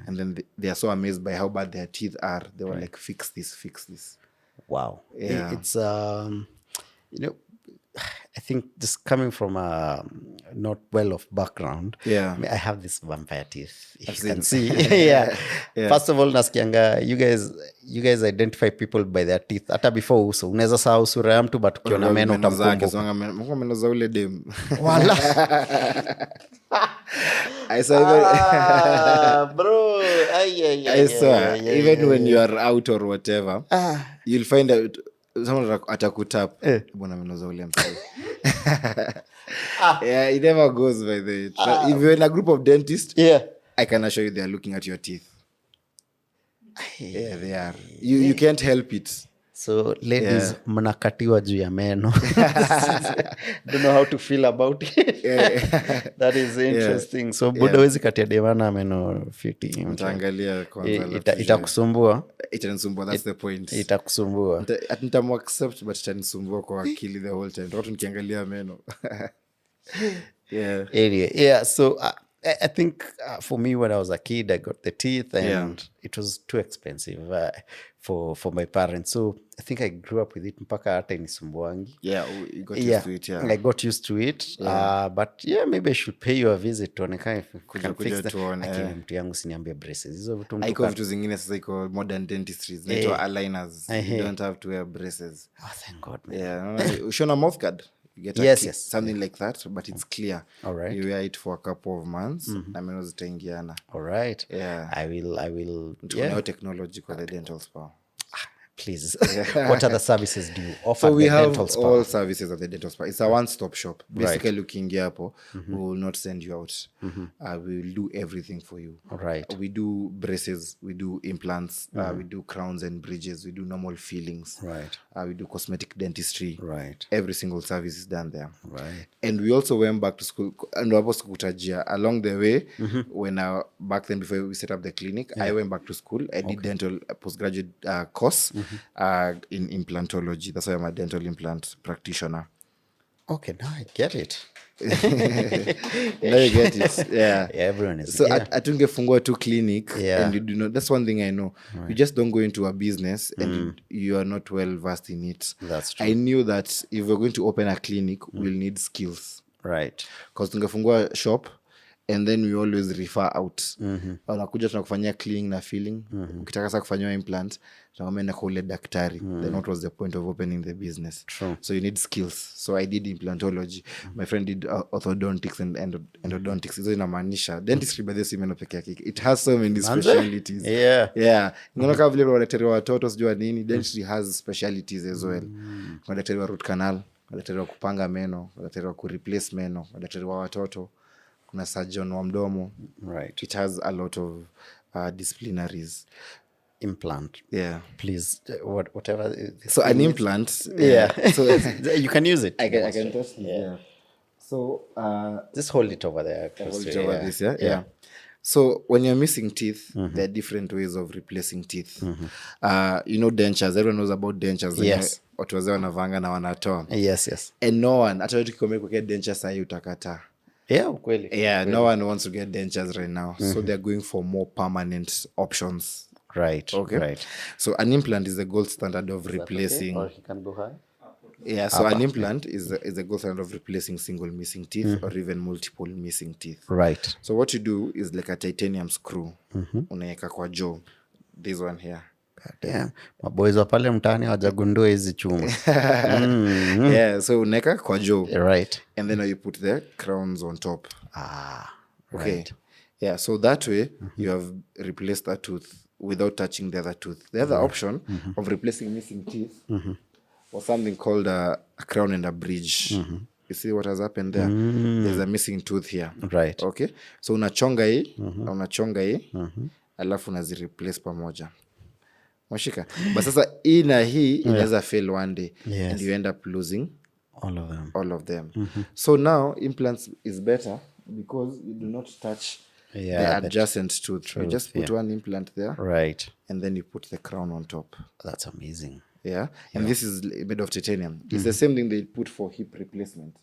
and then they are so amazed by how bad their teeth are. They were like, fix this. Wow. Yeah. It's I think just coming from a not well-off background, I have this vampire teeth, if you can see. First of all, nasikianga, you guys identify people by their teeth. Hata before uso, unaweza sahau sura ya mtu, but ukiona meno utamkumbuka. Meno za ule dem. Wala. I saw bro. I saw even when you are out or whatever, you'll find out someone atakutap bwana meno za ule msee. Yeah, it never goes by the if you're in a group of dentists, I can assure you they are looking at your teeth. Yeah, they are. You can't help it. So ladies, mnakatiwa juu ya meno. Don't know how to feel about it. That is interesting. So buda wezi katia devana meno fiti. Mtaangalia kwanza. Itakusumbua. Itanisumbua, that's the point. Itakusumbua. Nitamu accept but itanisumbua kwa akili the whole time. Watu nikiangalia meno. Yeah. So I think for me when I was a kid, I got the teeth and it was too expensive for my parents. So I think I grew up with it mpaka hata inisumbuangi. Yeah, you got used to it. I got used to it. But maybe I should pay you a visit tuonekane kuja tuone. Akili mtu yangu siniambia braces. Hizo vitu mtu iko vitu zingine sasa iko modern dentistry. Zinaitwa aligners. You don't have to wear braces. Oh, thank God, man. Yeah, ushona mouth guard. You get something like that, but it's clear. All right. You wear it for a couple of months. Na meno zitaingiana. All right. Yeah. I will. Tunayo technology kwa the dental spa. Please. What other services do you offer? So we the have dental spa? all services at the dental spa. It's a one-stop shop. Basically, looking hapo, we will not send you out. We will do everything for you. All right. We do braces, we do implants, we do crowns and bridges, we do normal fillings. Right. We do cosmetic dentistry. Right. Every single service is done there. Right. And we also went back to school. And along the way, when back then before we set up the clinic, I went back to school. I did dental postgraduate course in implantology. That's why I'm a dental implant practitioner. Okay, now I get it. Now you get it. Yeah. Everyone is. So atungefungua tu clinic and you do not. That's one thing I know. Right. You just don't go into a business and you are not well versed in it. That's true. I knew that if we're going to open a clinic, we'll need skills. Right. Because tungefungua shop and then we always refer out. Wanakuja tunakufanyia cleaning na filling. Ukitaka sasa kufanywa implant, tunakwambia kwa ule daktari. Then what was the point of opening the business? True. So you need skills. So I did implantology. My friend did orthodontics and endodontics. Hizo inamaanisha dentistry by the way meno peke yake. It has so many specialties. Yeah. Unaona kama vile wadaktari wa watoto sijua nini, dentistry has specialties as well. Wadaktari wa root canal, wadaktari wa kupanga meno, wadaktari wa kureplace meno, wadaktari wa watoto. Kuna surgeon wa mdomo. Right. It has a lot of disciplinaries. Implant. Yeah. Please, whatever. So an implant. So you can use it. I can touch it. Yeah. So just hold it over there. Hold it over this. Yeah. So when you're missing teeth, there are different ways of replacing teeth. Dentures. Everyone knows about dentures. Yes. Watu wazee wanavanga na wanatoa. Yes. And no one, hata tukikomea kwa dentures sahi utakata. Yeah, ukweli. Yeah, no one wants to get dentures right now. So they're going for more permanent options. Right. Okay. Right. So an implant is the gold standard of replacing. Or he can go high. Yeah, so an implant is the gold standard of replacing single missing teeth or even multiple missing teeth. Right. So what you do is like a titanium screw. Unaeka kwa jaw. This one here. Damn. Maboys wa pale mtaani hawajagundua hizi chuma. Yeah, so unaeka kwa jaw. Right. And then you put the crowns on top. Okay. Right. Yeah, so that way you have replaced that tooth without touching the other tooth. The other option of replacing missing teeth was something called a crown and a bridge. You see what has happened there? There's a missing tooth here. Right. Okay. So unachonga hii, alafu unazireplace pamoja. Mashika. But sasa hii na hii inaweza fail one day. Yes. And you end up losing all of them. So now implants is better because you do not touch the adjacent tooth. You just put one implant there. Right. And then you put the crown on top. That's amazing. Yeah. And this is made of titanium. It's the same thing they put for hip replacement.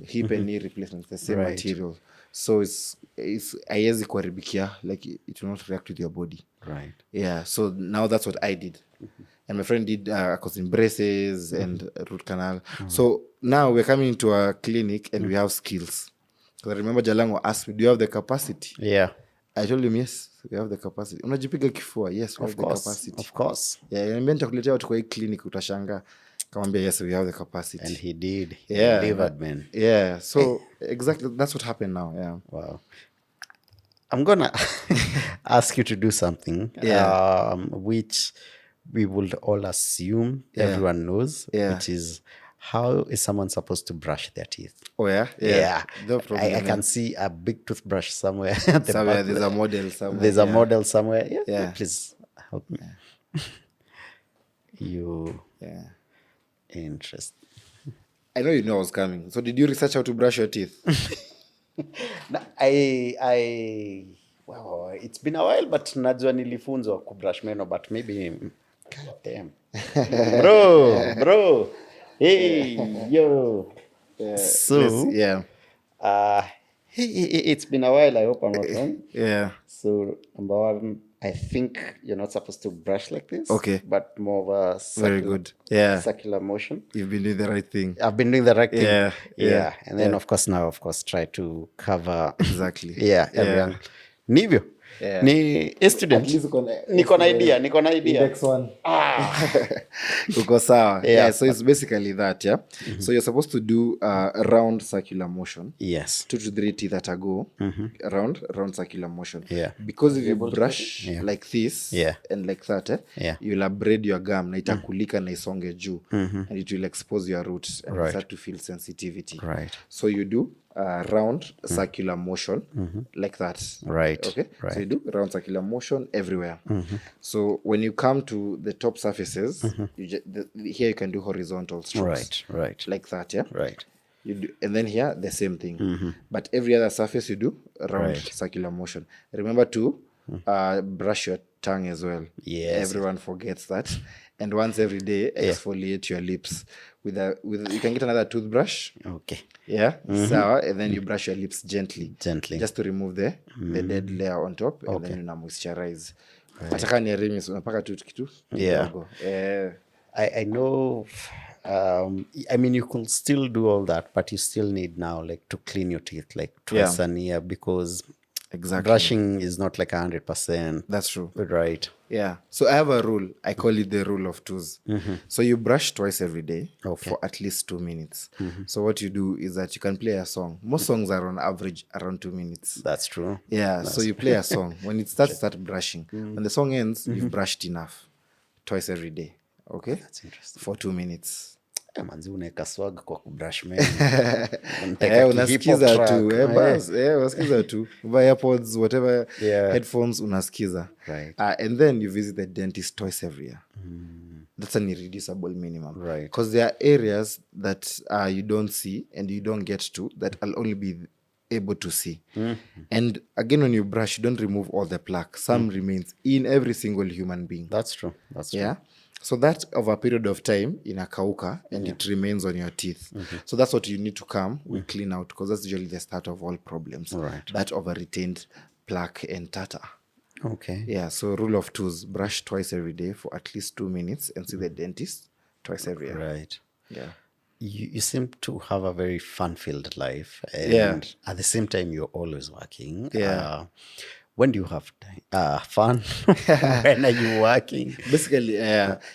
Hip and knee replacement, the same material. So it's haiwezi kuharibikia, like it will not react with your body. Right. Yeah. So now that's what I did. And my friend did braces and root canal. So now we're coming into a clinic and we have skills. Because I remember Jalang'o asked me, do you have the capacity? Yeah. I told him, yes, we have the capacity. Unajipiga kifua, yes, we have the capacity. Of course. Yeah, and nitakuletea watu kwa hii clinic utashanga. Kamwambia, yes, we have the capacity. And he did. He Yeah. delivered, man. Yeah, so exactly, that's what happened now, yeah. Wow. I'm going to ask you to do something, Yeah. which we would all assume everyone knows, which is, how is someone supposed to brush their teeth? Oh yeah, Yeah, No problem. I can see a big toothbrush somewhere at the Somewhere back there's there. a model somewhere. There's a model somewhere. Yeah. Please help me. You interest. I know you know I was coming. So did you research how to brush your teeth? No, well, it's been a while, but najua nilifunzwa kubrush meno, but maybe, God damn. bro, hey, yo. So, it's been a while. I hope I'm not wrong. Yeah. So, number one, I think you're not supposed to brush like this. Okay. But more of a circular, Very good. Yeah. circular motion. You've been doing the right thing. I've been doing the right thing. Yeah. And then, of course, try to cover. Exactly. Everyone. Nivyo. Yeah. Ni student. Niko na idea. Next one. Uko sawa. Yeah, so it's basically that, yeah. So you're supposed to do a round circular motion. Yes. 2 to 3 teeth that go round circular motion. Yeah. Because if you brush like this and like that, you'll abrade your gum na itakulika na isonge juu, and it will expose your roots and start to feel sensitivity. Right. So you do round circular motion like that. Right. Okay. Right. So you do round circular motion everywhere. So when you come to the top surfaces, here you can do horizontal strokes. Right. Like that, yeah. Right. You do, and then here the same thing. But every other surface you do round circular motion. Remember to brush your tongue as well. Yes. Everyone forgets that. And once every day, exfoliate your lips with you can get another toothbrush. Okay. Yeah. Sour, and then you brush your lips gently. Just to remove the dead layer on top, and then you moisturize. Ataka ni remis unapaka tu kitu. Yeah. I know. I mean, you could still do all that, but you still need now like to clean your teeth like twice a year, because brushing is not like 100%. That's true. Right. Yeah. So I have a rule. I call it the rule of twos. So you brush twice every day for at least 2 minutes. So what you do is that you can play a song. Most songs are on average around 2 minutes. That's true. Yeah. So you play a song. When it starts, start brushing. When the song ends, you've brushed enough. Twice every day. Okay? That's interesting. For 2 minutes. Manzi unaweka swag kwa kubrush meno. Unasikiza tu. Unasikiza tu. Buy AirPods, whatever, headphones, unasikiza. Right. And then you visit the dentist twice every year. That's an irreducible minimum. Right. Because there are areas that you don't see and you don't get to, that I'll only be able to see. And again, when you brush, you don't remove all the plaque. Some remains in every single human being. That's true. Yeah. So that over a period of time inakauka and it remains on your teeth. So that's what you need to come, we clean out, because that's usually the start of all problems. Right. That over retained plaque and tartar. Okay. Yeah, so rule of twos, brush twice every day for at least 2 minutes and see the dentist twice every year. Right. Yeah. You seem to have a very fun-filled life, and at the same time you're always working. When do you have time? Fun? When are you working? Basically,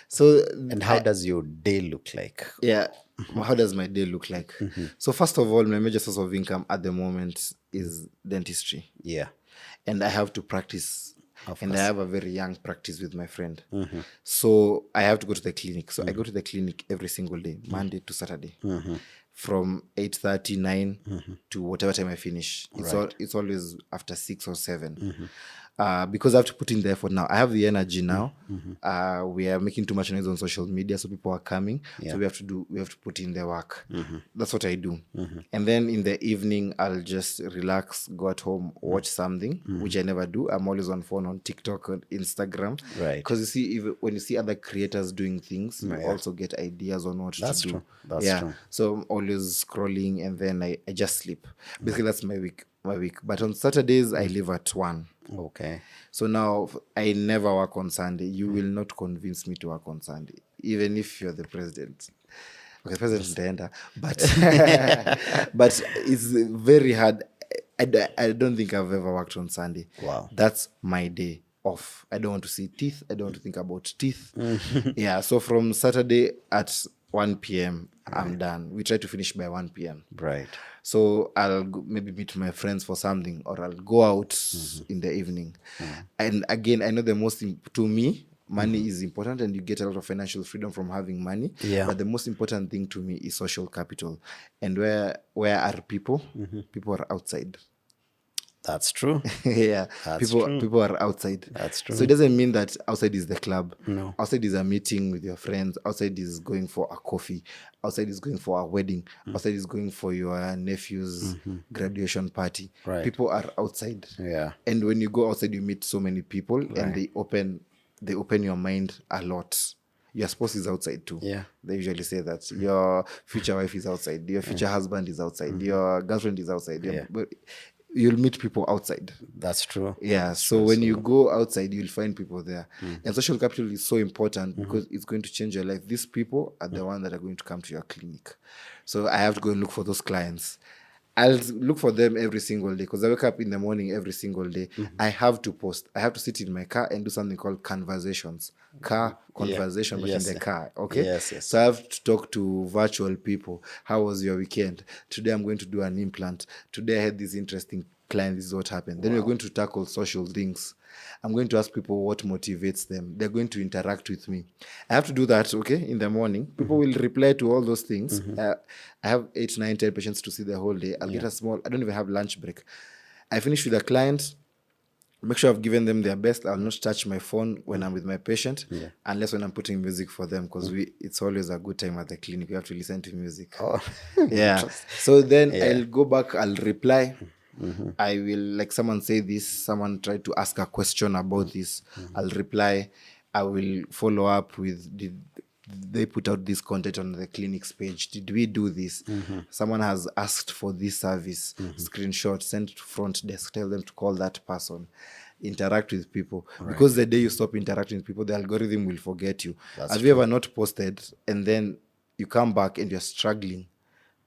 so and how does your day look like? Yeah, how does my day look like? So first of all, my major source of income at the moment is dentistry. Yeah. And I have to practice. Of and course. I have a very young practice with my friend. So I have to go to the clinic. So I go to the clinic every single day, Monday to Saturday, from 8:30, 9 to whatever time I finish. It's always after 6 or 7. Because I have to put in the effort now. I have the energy now. We are making too much noise on social media, so people are coming. So we have to put in the work. That's what I do. And then in the evening, I'll just relax, go at home, watch something, which I never do. I'm always on phone, on TikTok, on Instagram. Right. Because you see, when you see other creators doing things, you also get ideas on what That's to do. true. That's true. So I'm always scrolling, and then I just sleep. Basically, that's my week. But on Saturdays, I leave at 1. Okay. So now I never work on Sunday. You will not convince me to work on Sunday, even if you're the president. Okay, president Ndenda. But it's very hard. I don't think I've ever worked on Sunday. Wow. That's my day off. I don't want to see teeth. I don't want to think about teeth. Yeah, so from Saturday at 1 p.m., I'm done. We try to finish by 1 p.m. Right. So I'll maybe meet my friends for something, or I'll go out in the evening. And again, I know to me, Money is important, and you get a lot of financial freedom from having money. Yeah. But the most important thing to me is social capital. And where are people? People are outside. That's true. Yeah, That's people true. people are outside. That's true. So it doesn't mean that outside is the club. No. Outside is a meeting with your friends. Outside is going for a coffee. Outside is going for a wedding. Outside is going for your nephew's graduation party. Right. People are outside. Yeah. And when you go outside, you meet so many people, and they open your mind a lot. Your spouse is outside too. Yeah. They usually say that your future wife is outside, your future husband is outside, your girlfriend is outside. But you'll meet people outside. That's true. Yeah. So when you go outside, you'll find people there. And social capital is so important because it's going to change your life. These people are the ones that are going to come to your clinic. So I have to go and look for those clients. I'll look for them every single day because I wake up in the morning every single day. I have to post. I have to sit in my car and do something called conversations. Car conversation, but Yes. in the car. Okay. Yes, yes. So I have to talk to virtual people. How was your weekend? Today I'm going to do an implant. Today I had this interesting client. This is what happened. Then we're going to tackle social things. I'm going to ask people what motivates them. They're going to interact with me. I have to do that, okay, in the morning. People will reply to all those things. I have 8, 9, 10 patients to see the whole day. I'll get I don't even have lunch break. I finish with a client, make sure I've given them their best. I'll not touch my phone when I'm with my patient, unless when I'm putting music for them, because it's always a good time at the clinic. We have to listen to music. Oh. Yeah. So then I'll go back, I'll reply. I will, like someone say this, someone tried to ask a question about this. I'll reply. I will follow up with, did they put out this content on the clinic's page? Did we do this? Someone has asked for this service. Screenshot, send to front desk, tell them to call that person. Interact with people. Because the day you stop interacting with people, the algorithm will forget you. Have you ever not posted and then you come back and you're struggling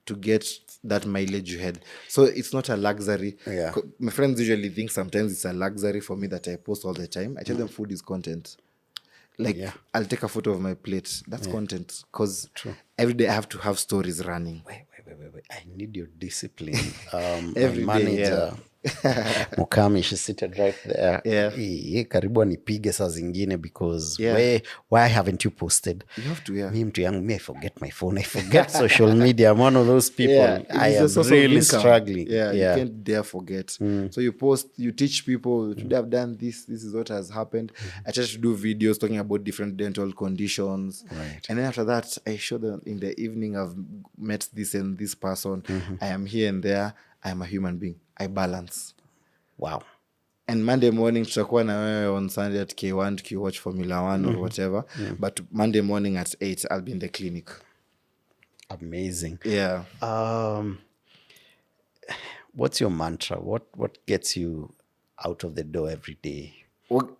to get that mileage you had? So it's not a luxury. Yeah. My friends usually think sometimes it's a luxury for me that I post all the time. I tell them food is content. Like, I'll take a photo of my plate. That's content. Because every day I have to have stories running. Wait. I need your discipline. Every my day, manager, Mukami, she seated right there. Yeah. Karibu anipige saa zingine because Yeah. why haven't you posted? You have to, yeah. Me mtu yangu, me I forget my phone. I forget social media. I'm one of those people. Yeah, I it's a am source of really income. struggling. Yeah, you can't dare forget. So you post, you teach people, today I've done this, this is what has happened. I try to do videos talking about different dental conditions. Right. And then after that, I show them in the evening, I've met this and this person. I am here and there. I am a human being. I balance. Wow. And Monday morning tutakuwa na wewe on Sunday at K1 tukiwatch Formula 1 or whatever. But Monday morning at 8, I'll be in the clinic. Amazing. Yeah. What's your mantra? What gets you out of the door every day? Well,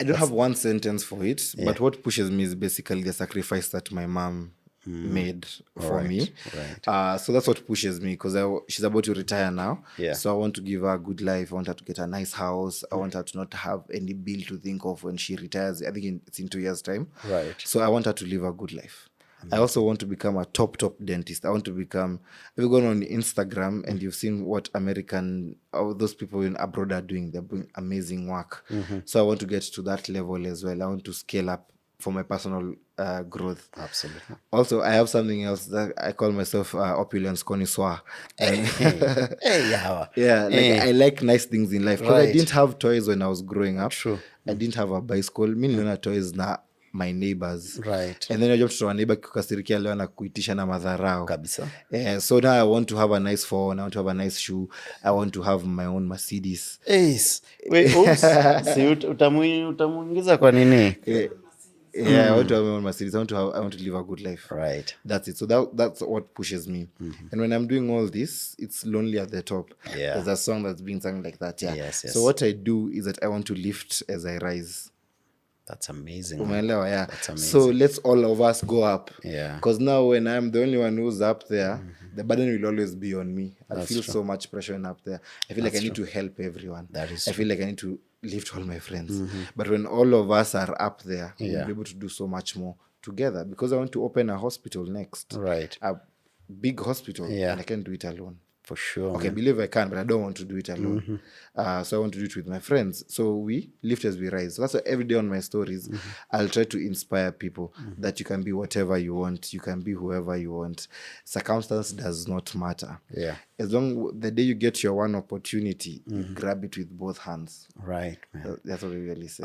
I don't have one sentence for it, but what pushes me is basically the sacrifice that my mom made for me. Right. So that's what pushes me, because she's about to retire now. Yeah. So I want to give her a good life. I want her to get a nice house. I want her to not have any bill to think of when she retires. I think it's in 2 years' time. Right. So I want her to live a good life. I also want to become a top dentist. I want to become, have you gone on Instagram and you've seen what those people in abroad are doing? They're doing amazing work. So I want to get to that level as well. I want to scale up for my personal growth. Absolutely. Also, I have something else that I call myself opulence connoisseur. Yeah. I like nice things in life. Because I Right. didn't have toys when I was growing up. True. I didn't have a bicycle. Mi niliona toys na my neighbors. Right. And then najua mtoto wa neighbor kukasirikia leo na kuitisha na madharau. Kabisa. So now I want to have a nice phone. I want to have a nice shoe. I want to have my own Mercedes. Ace. Wait, oops. Si utamuingiza kwa nini? Yeah, I want to have my own Mercedes. I want to live a good life. Right. That's it. So that's what pushes me. And when I'm doing all this, it's lonely at the top. Yeah. There's a song that's being sung like that. Yeah. Yes. So what I do is that I want to lift as I rise. That's amazing. Umeelewa, yeah. That's amazing. So let's all of us go up. Yeah. Because now when I'm the only one who's up there, the burden will always be on me. I feel true. so much pressure when up there. I feel like I need to help everyone. That is I feel like I need to lift all my friends. But when all of us are up there, we'll be able to do so much more together. Because I want to open a hospital next. Right. A big hospital. Yeah. And I can't do it alone. For sure. Okay, I believe I can, but I don't want to do it alone. So I want to do it with my friends. So we lift as we rise. So that's why every day on my stories, I'll try to inspire people that you can be whatever you want. You can be whoever you want. Circumstance does not matter. Yeah. As long the day you get your one opportunity, you grab it with both hands. Right, man. That's what we really say.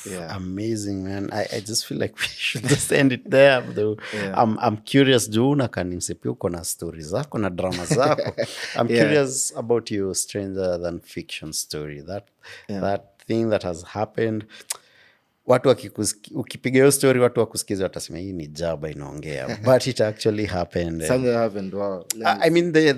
Yeah. Amazing, man. I just feel like we should just end it there though. I'm curious juu nakanimse pia uko na stories zako na drama zako. I'm curious about your stranger than fiction story. That thing that has happened. Watu ukipiga hiyo story watu wakusikiza watasema hii ni jaba inaongea, but it actually happened. Something happened. Wow. I mean the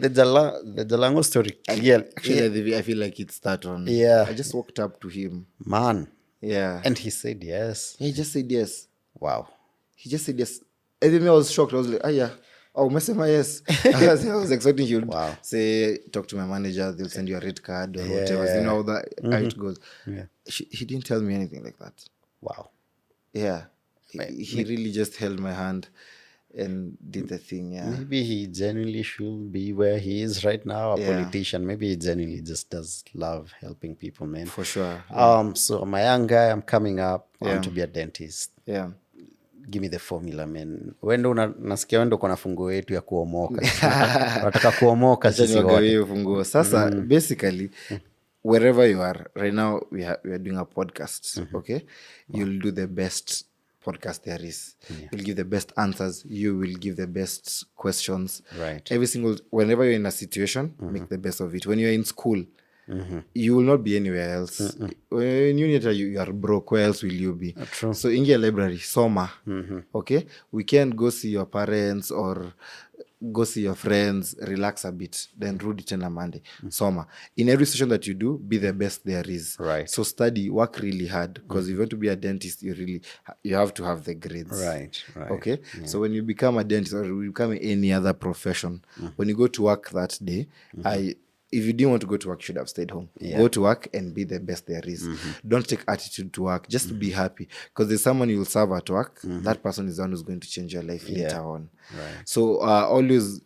Jalang'o story. Actually, I feel like it's that one. Yeah. I just walked up to him. Man. Yeah. And he said yes. He just said yes. Wow. He just said yes. Even I was shocked. I was like, yeah. Oh, Mesema, yes. I was expecting he would say, talk to my manager, they'll send you a red card or whatever. You know how it goes. Yeah. He didn't tell me anything like that. Wow. Yeah. He really just held my hand and did the thing. Yeah. Maybe he genuinely should be where he is right now, a politician. Maybe he genuinely just does love helping people, man. For sure. So I'm a young guy, I'm coming up. I want to be a dentist. Yeah. Give me the formula, man. Wendo nasikia wendo kuna funguo yetu ya kuomoka. Nataka kuomoka sisi wote. Sasa basically wherever you are right now, we are doing a podcast. Okay, you'll do the best podcast there is. You'll give the best answers. You will give the best questions. Right. Whenever you're in a situation, make the best of it. When you're in school, you will not be anywhere else. When you are broke, where else will you be? True. So in your library, soma. Okay, we can go see your parents or go see your friends, relax a bit, then rudi tena Monday. Soma. In every session that you do, be the best there is. Right. So study, work really hard, because if you want to be a dentist, you have to have the grades. Right. Okay. Yeah. So when you become a dentist or you become any other profession, when you go to work that day, if you didn't want to go to work, you should have stayed home. Go to work and be the best there is. Don't take attitude to work. Just be happy. Because there's someone you'll serve at work. That person is the one who's going to change your life later on. Right. So always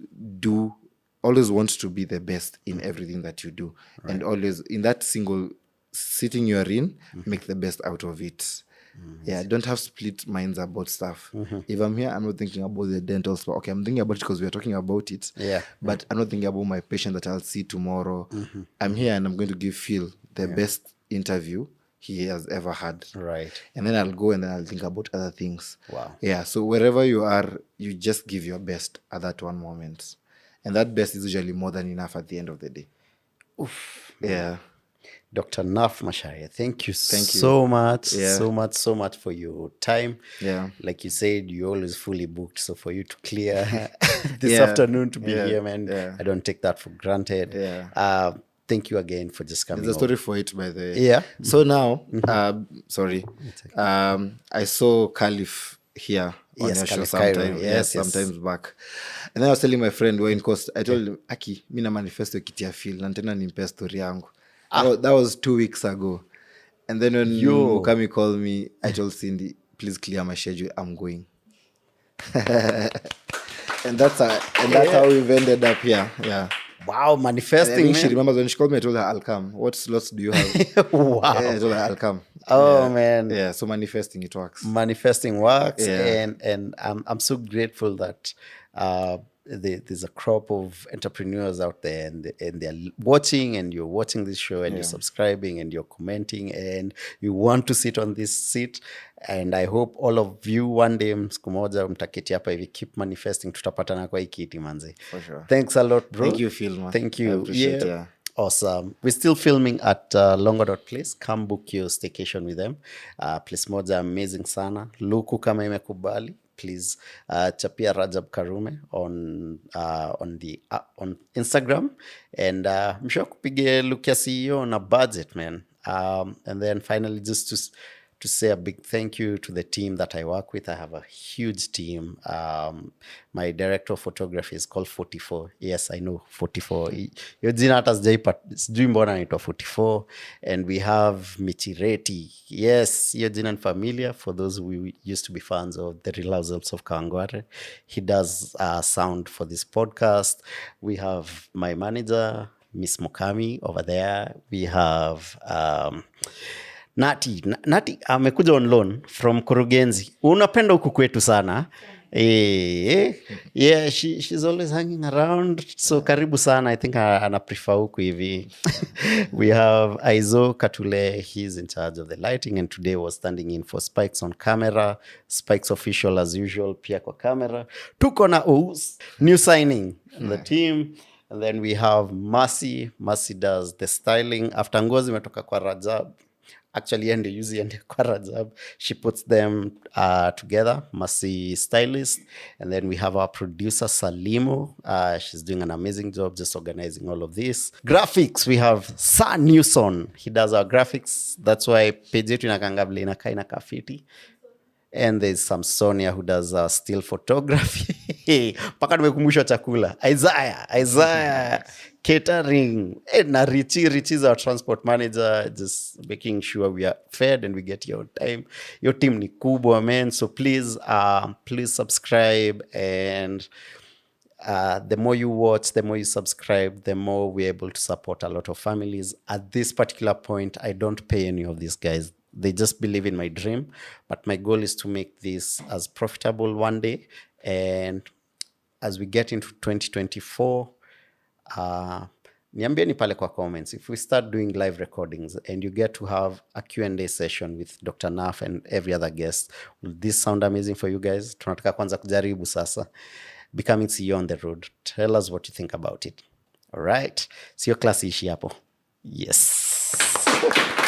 want to be the best in everything that you do. Right. And always, in that single sitting you're in, make the best out of it. Yeah, don't have split minds about stuff. If I'm here, I'm not thinking about the dental spot. Okay, I'm thinking about it because we're talking about it. Yeah. But I'm not thinking about my patient that I'll see tomorrow. I'm here and I'm going to give Phil the best interview he has ever had. Right. And then I'll go and then I'll think about other things. Wow. Yeah, so wherever you are, you just give your best at that one moment. And that best is usually more than enough at the end of the day. Oof. Yeah. Dr. Naph Macharia, thank you so much, so much for your time. Yeah. Like you said, you're always fully booked. So for you to clear this afternoon to be here, man, I don't take that for granted. Yeah. Thank you again for just coming. There's a story for it, by the way. Yeah. So now, I saw Caliph here on your show sometimes back. And then I was telling my friend, we're in Coast, I told him, Aki, mina manifesto kitia feel, nantena nimpe story yangu. That was 2 weeks ago. And then when Mukami called me, I told Cindy, please clear my schedule, I'm going. and that's how we've ended up here. Yeah. Wow, manifesting. I think she remembers when she called me, I told her, I'll come. What slots do you have? Wow. I told her, I'll come. Oh, man. Yeah, so manifesting, it works. Manifesting works. Yeah. And I'm so grateful that there's a crop of entrepreneurs out there and they're watching, and you're watching this show and you're subscribing and you're commenting and you want to sit on this seat. And I hope all of you one day siku moja mtaketi hapa hivi, keep manifesting, tutapatana kwa hii kiti manzi. For sure. Thanks a lot, bro. Thank you, Phil, man. Thank you. I appreciate it. Awesome. We're still filming at Longo.place. Come book your staycation with them. Place moja amazing sana. Luku kama imekubali, please chapia Rajab Karume on Instagram, and msho kupige look ya CEO na budget, man. And then finally, just to to say a big thank you to the team that I work with. I have a huge team. My director of photography is called 44. Yes, I know 44. Hiyo jina hata sijui mbona anaitwa 44. And we have Michireti. Yes, hiyo jina ni familiar for those who used to be fans of The Real Housewives of Kawangware. He does sound for this podcast. We have my manager, Miss Mokami over there. We have Nati amekuja on loan from Kurugenzi. Unapenda huku kwetu sana. Yeah, she's always hanging around. So karibu sana. I think ana prefer huku hivi. We have Aizo Katule. He's in charge of the lighting and today was standing in for Spikes on camera. Spikes official as usual pia kwa camera. Tuko na new signing in the team. And then we have Mercy. Mercy does the styling. After ngozi imetoka kwa Rajab. Actually, and usually and kwa Rajab. She puts them together. Mercy stylist. And then we have our producer Salimo. She's doing an amazing job just organizing all of this. Graphics, we have Sa Newson. He does our graphics. That's why page yetu inakanga vile inakaa inakaa fiti. And there's some Sonia who does still photography. Paka nimekumbusha chakula. Isaiah. Catering. Na Richie is our transport manager. Just making sure we are fed and we get here on time. Your team ni kubwa, man. So please subscribe. And the more you watch, the more you subscribe, the more we're able to support a lot of families. At this particular point, I don't pay any of these guys. They just believe in my dream. But my goal is to make this as profitable one day. And as we get into 2024, niambieni pale kwa comments. If we start doing live recordings and you get to have a Q&A session with Dr. Naph and every other guest, will this sound amazing for you guys? Tunataka kwanza kujaribu sasa. Becoming CEO on the road. Tell us what you think about it. All right. Sio klasi ishi hapo. Yes.